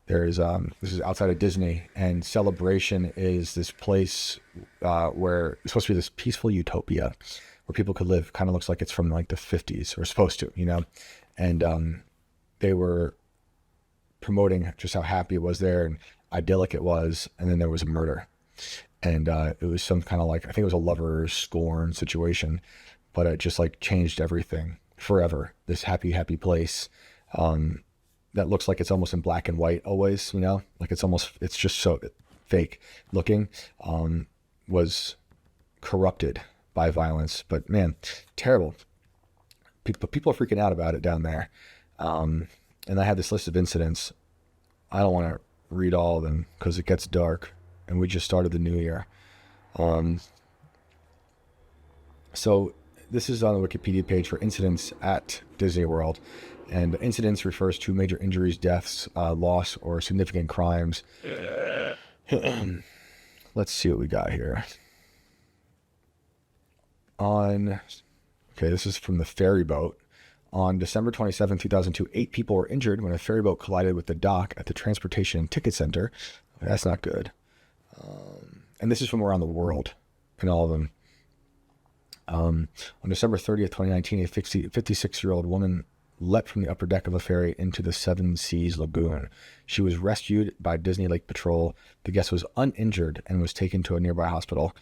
[SPEAKER 1] There's this is outside of Disney, and Celebration is this place where it's supposed to be this peaceful utopia where people could live. Kind of looks like it's from like the 50s, or supposed to, and they were promoting just how happy it was there and idyllic it was, and then there was a murder, and it was some kind of like, I think it was a lover's scorn situation, but it just like changed everything forever. This happy place. That looks like it's almost in black and white always, like it's just so fake looking, was corrupted by violence. But man, terrible. People are freaking out about it down there. And I have this list of incidents. I don't want to read all of them because it gets dark and we just started the new year. So this is on the Wikipedia page for incidents at Disney World. And incidents refers to major injuries, deaths, loss, or significant crimes. Let's see what we got here. This is from the ferry boat. On December 27, 2002, 8 people were injured when a ferry boat collided with the dock at the Transportation and Ticket Center. That's not good. And this is from around the world, in all of them. On December 30th, 2019, a 56-year-old woman leapt from the upper deck of a ferry into the Seven Seas Lagoon. She was rescued by Disney Lake Patrol. The guest was uninjured and was taken to a nearby hospital.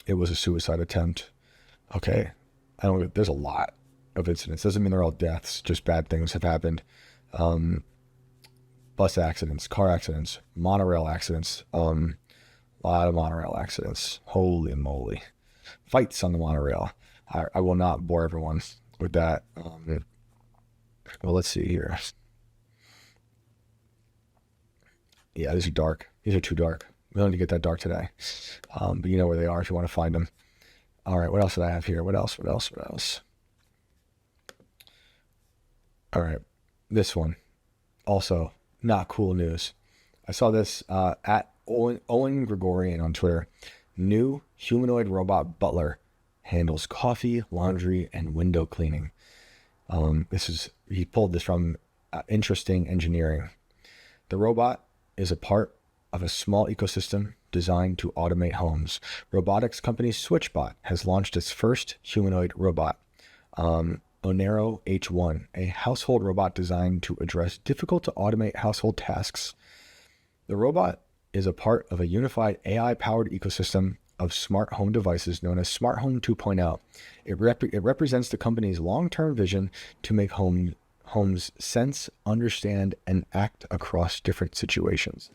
[SPEAKER 1] It was a suicide attempt. Okay. There's a lot of incidents. Doesn't mean they're all deaths, just bad things have happened. Bus accidents, car accidents, monorail accidents. A lot of monorail accidents. Holy moly. Fights on the monorail. I will not bore everyone with that. Well, let's see here. Yeah, these are dark. These are too dark. We don't need to get that dark today. But you know where they are if you want to find them. All right, what else did I have here? What else? All right, this one. Also, not cool news. I saw this at Owen Gregorian on Twitter. New humanoid robot butler handles coffee, laundry, and window cleaning. He pulled this from Interesting Engineering. The robot is a part of a small ecosystem designed to automate homes. Robotics company SwitchBot has launched its first humanoid robot, Onero H1, a household robot designed to address difficult to automate household tasks. The robot is a part of a unified AI-powered ecosystem of smart home devices known as Smart Home 2.0. It represents the company's long-term vision to make homes sense, understand, and act across different situations.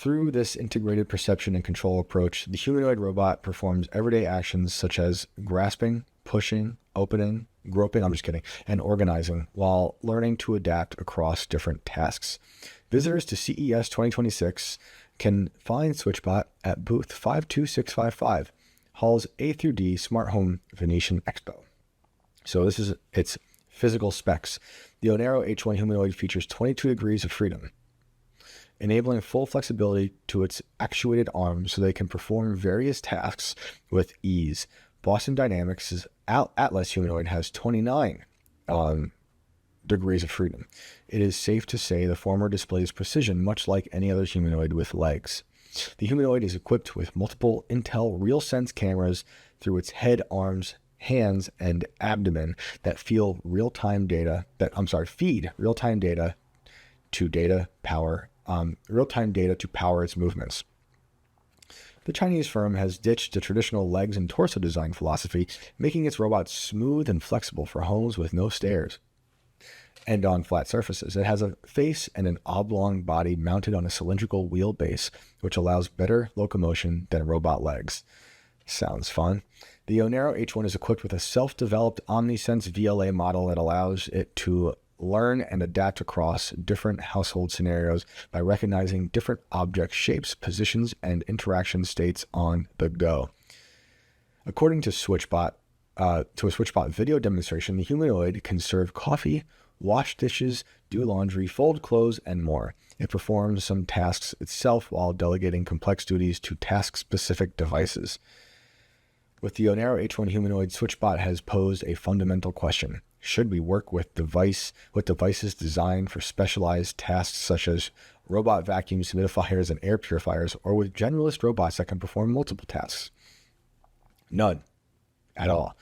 [SPEAKER 1] Through this integrated perception and control approach, the humanoid robot performs everyday actions such as grasping, pushing, opening, groping, I'm just kidding, and organizing while learning to adapt across different tasks. Visitors to CES 2026 can find SwitchBot at booth 52655, Hall's A through D Smart Home Venetian Expo. So this is its physical specs. The Onero H1 humanoid features 22 degrees of freedom, enabling full flexibility to its actuated arms so they can perform various tasks with ease. Boston Dynamics' Atlas humanoid has 29 degrees of freedom. It is safe to say the former displays precision, much like any other humanoid with legs. The humanoid is equipped with multiple Intel RealSense cameras through its head, arms, hands, and abdomen that feed real-time data to power its movements. The Chinese firm has ditched the traditional legs and torso design philosophy, making its robots smooth and flexible for homes with no stairs and on flat surfaces. It has a face and an oblong body mounted on a cylindrical wheelbase, which allows better locomotion than robot legs. Sounds fun. The Onero H1 is equipped with a self-developed OmniSense VLA model that allows it to learn and adapt across different household scenarios by recognizing different object shapes, positions, and interaction states on the go. According to SwitchBot, to a SwitchBot video demonstration, the humanoid can serve coffee, wash dishes, do laundry, fold clothes, and more. It performs some tasks itself while delegating complex duties to task-specific devices. With the Onero H1 humanoid, SwitchBot has posed a fundamental question. Should we work with devices designed for specialized tasks such as robot vacuums, humidifiers, and air purifiers, or with generalist robots that can perform multiple tasks? None at all.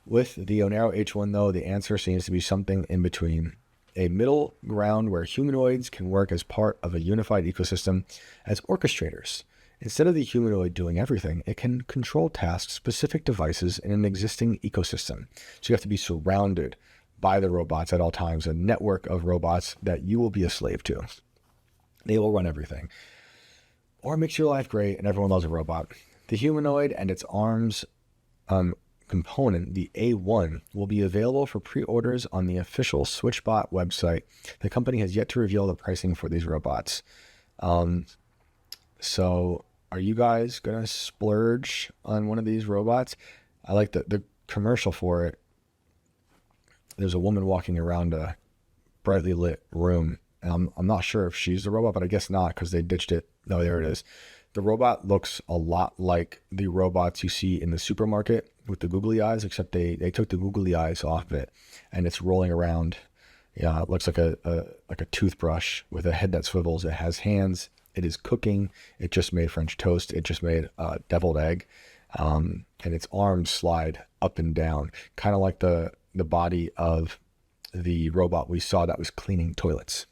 [SPEAKER 1] With the Onero H1, though, the answer seems to be something in between. A middle ground where humanoids can work as part of a unified ecosystem as orchestrators. Instead of the humanoid doing everything, it can control task-specific devices in an existing ecosystem. So you have to be surrounded by the robots at all times, a network of robots that you will be a slave to. They will run everything. Or it makes your life great and everyone loves a robot. The humanoid and its arms component, the A1, will be available for pre-orders on the official SwitchBot website. The company has yet to reveal the pricing for these robots. So are you guys going to splurge on one of these robots? I like the commercial for it. There's a woman walking around a brightly lit room. And I'm not sure if she's the robot, but I guess not because they ditched it. No, there it is. The robot looks a lot like the robots you see in the supermarket with the googly eyes, except they took the googly eyes off of it and it's rolling around. Yeah, it looks like a toothbrush with a head that swivels. It has hands. It is cooking. It just made French toast. It just made deviled egg. And its arms slide up and down, kind of like the body of the robot we saw that was cleaning toilets.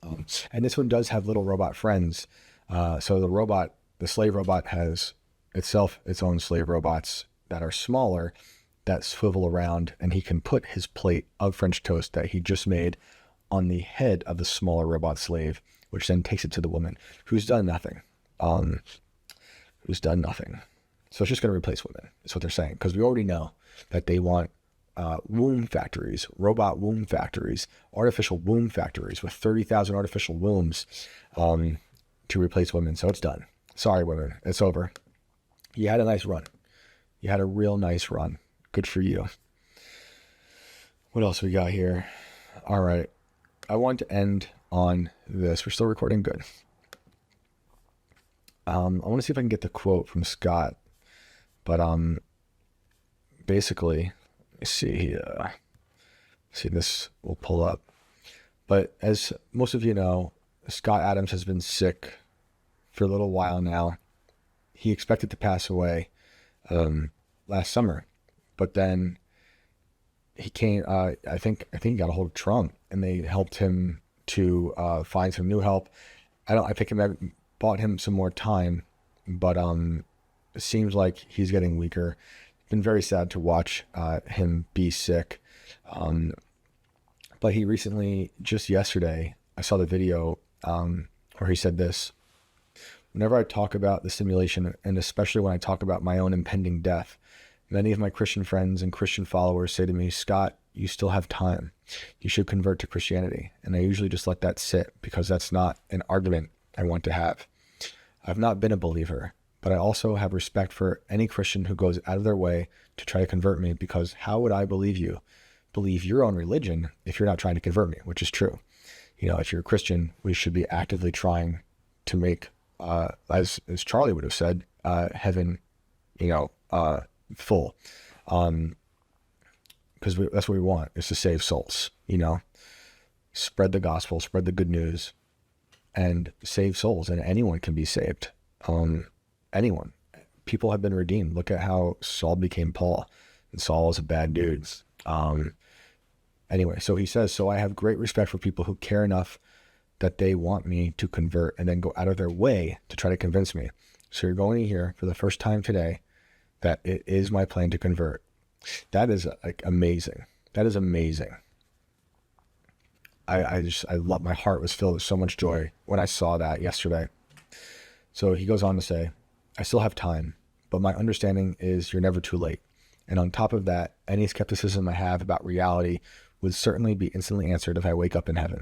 [SPEAKER 1] And this one does have little robot friends. So the slave robot has itself its own slave robots that are smaller that swivel around, and he can put his plate of French toast that he just made on the head of the smaller robot slave, which then takes it to the woman who's done nothing. So it's just going to replace women. That's what they're saying. Because we already know that they want womb factories, robot womb factories, artificial womb factories with 30,000 artificial wombs to replace women. So it's done. Sorry, women. It's over. You had a nice run. You had a real nice run. Good for you. What else we got here? All right. I want to end on this. We're still recording. Good. I want to see if I can get the quote from Scott. But basically, let's see this will pull up. But as most of you know, Scott Adams has been sick for a little while now. He expected to pass away last summer, but then he came. I think he got a hold of Trump, and they helped him to find some new help. I think I bought him some more time, but it seems like he's getting weaker. It's been very sad to watch him be sick. But he recently, just yesterday, I saw the video where he said this. Whenever I talk about the simulation, and especially when I talk about my own impending death, many of my Christian friends and Christian followers say to me, Scott, you still have time. You should convert to Christianity. And I usually just let that sit because that's not an argument I want to have. I've not been a believer, but I also have respect for any Christian who goes out of their way to try to convert me, because how would I believe you? Believe your own religion if you're not trying to convert me, which is true. If you're a Christian, we should be actively trying to make, as Charlie would have said, heaven, full. Because that's what we want, is to save souls, spread the gospel, spread the good news, and save souls. And anyone can be saved. Anyone. People have been redeemed. Look at how Saul became Paul, and Saul is a bad dude. Anyway, so he says, so I have great respect for people who care enough that they want me to convert and then go out of their way to try to convince me. So you're going to hear for the first time today that it is my plan to convert. That is amazing. That is amazing. I love, my heart was filled with so much joy when I saw that yesterday. So he goes on to say, I still have time, but my understanding is you're never too late. And on top of that, any skepticism I have about reality would certainly be instantly answered if I wake up in heaven.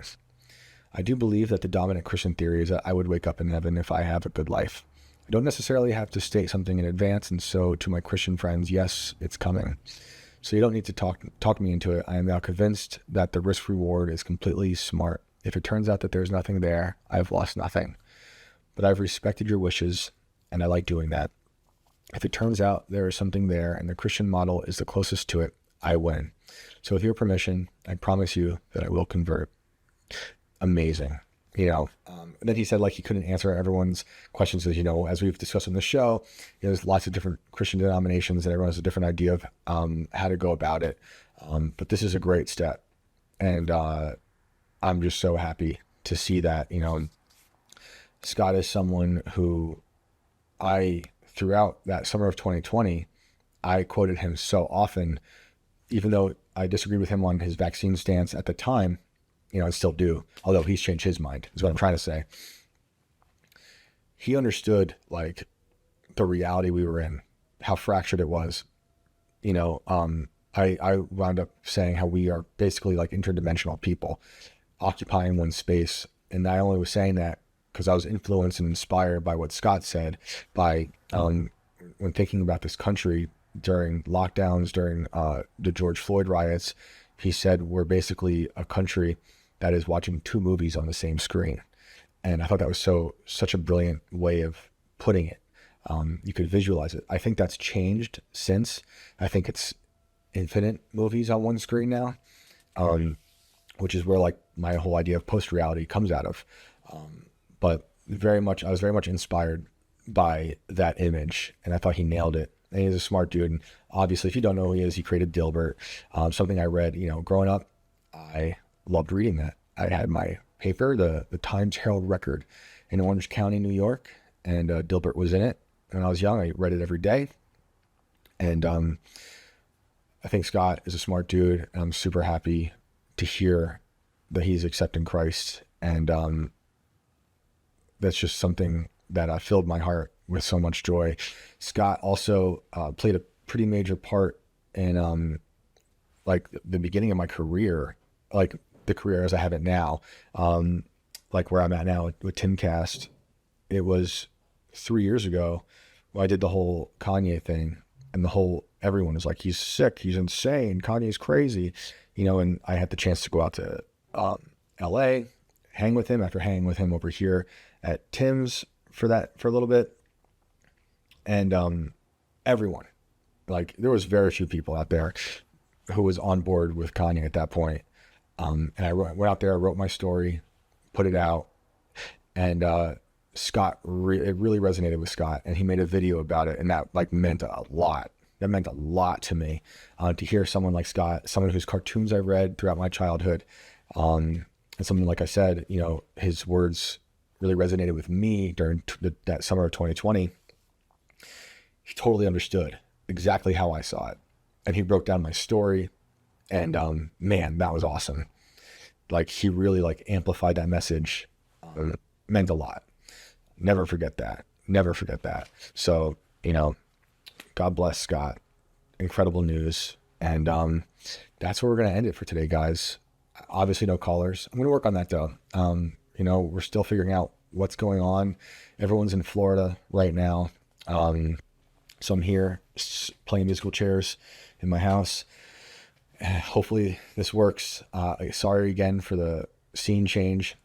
[SPEAKER 1] I do believe that the dominant Christian theory is that I would wake up in heaven if I have a good life. I don't necessarily have to state something in advance, and so to my Christian friends, yes, it's coming. So you don't need to talk me into it. I am now convinced that the risk reward is completely smart. If it turns out that there's nothing there, I've lost nothing. But I've respected your wishes, and I like doing that. If it turns out there is something there and the Christian model is the closest to it, I win. So with your permission, I promise you that I will convert. Amazing. And then he said, he couldn't answer everyone's questions, as we've discussed on the show, there's lots of different Christian denominations and everyone has a different idea of how to go about it. But this is a great step. And I'm just so happy to see that, Scott is someone who throughout that summer of 2020, I quoted him so often, even though I disagreed with him on his vaccine stance at the time, I still do, although he's changed his mind, is what I'm trying to say. He understood the reality we were in, how fractured it was. I wound up saying how we are basically interdimensional people occupying one space. And I only was saying that because I was influenced and inspired by what Scott said when thinking about this country during lockdowns, during the George Floyd riots. He said we're basically a country that is watching two movies on the same screen. And I thought that was such a brilliant way of putting it. You could visualize it. I think that's changed since. I think it's infinite movies on one screen now, which is where my whole idea of post-reality comes out of. But I was very much inspired by that image, and I thought he nailed it. And he's a smart dude. And obviously, if you don't know who he is, he created Dilbert. Something I read, growing up, I loved reading that. I had my paper, the Times Herald Record in Orange County, New York, and Dilbert was in it. When I was young, I read it every day. And I think Scott is a smart dude, and I'm super happy to hear that he's accepting Christ. And that's just something that filled my heart with so much joy. Scott also played a pretty major part in the beginning of my career, the career as I have it now, where I'm at now with Timcast. It was 3 years ago when I did the whole Kanye thing, and everyone was like, he's sick, he's insane, Kanye's crazy, and I had the chance to go out to LA, hang with him after hanging with him over here at Tim's for a little bit. And everyone, there was very few people out there who was on board with Kanye at that point. And I went out there, I wrote my story, put it out, and Scott, it really resonated with Scott, and he made a video about it, and that meant a lot. That meant a lot to me, to hear someone like Scott, someone whose cartoons I read throughout my childhood, and something like I said, his words really resonated with me during that summer of 2020. He totally understood exactly how I saw it, and he broke down my story, and man, that was awesome. He really amplified that message. Meant a lot. Never forget that. Never forget that. So, God bless Scott. Incredible news. And that's where we're going to end it for today, guys. Obviously no callers. I'm going to work on that though. We're still figuring out what's going on. Everyone's in Florida right now. So I'm here playing musical chairs in my house. Hopefully this works. Sorry again for the scene change.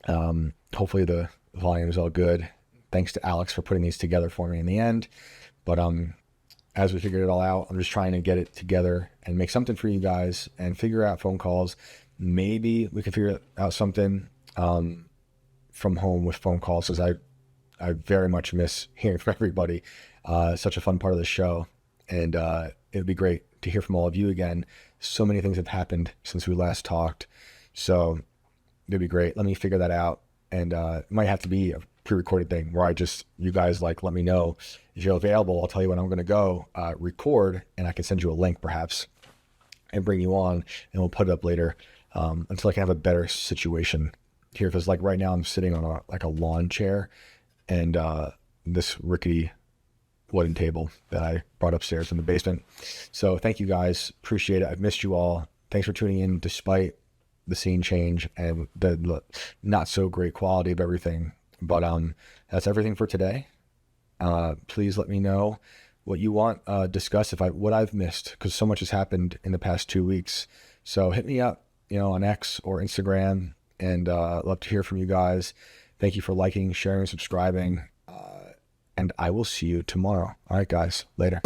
[SPEAKER 1] Hopefully the volume is all good. Thanks to Alex for putting these together for me in the end. But as we figured it all out, I'm just trying to get it together and make something for you guys and figure out phone calls. Maybe we can figure out something from home with phone calls, because I very much miss hearing from everybody. Such a fun part of the show. And it would be great to hear from all of you again. So many things have happened since we last talked. So it'd be great. Let me figure that out. And it might have to be a pre-recorded thing where you guys let me know if you're available. I'll tell you when I'm going to go record, and I can send you a link perhaps and bring you on, and we'll put it up later until I can have a better situation here. Because right now I'm sitting on a lawn chair and this rickety wooden table that I brought upstairs in the basement. So thank you guys. Appreciate it. I've missed you all. Thanks for tuning in despite the scene change and the not so great quality of everything. But that's everything for today. Please let me know what you want discuss what I've missed, because so much has happened in the past 2 weeks. So hit me up, on X or Instagram, and love to hear from you guys. Thank you for liking, sharing, subscribing, and I will see you tomorrow. All right, guys, later.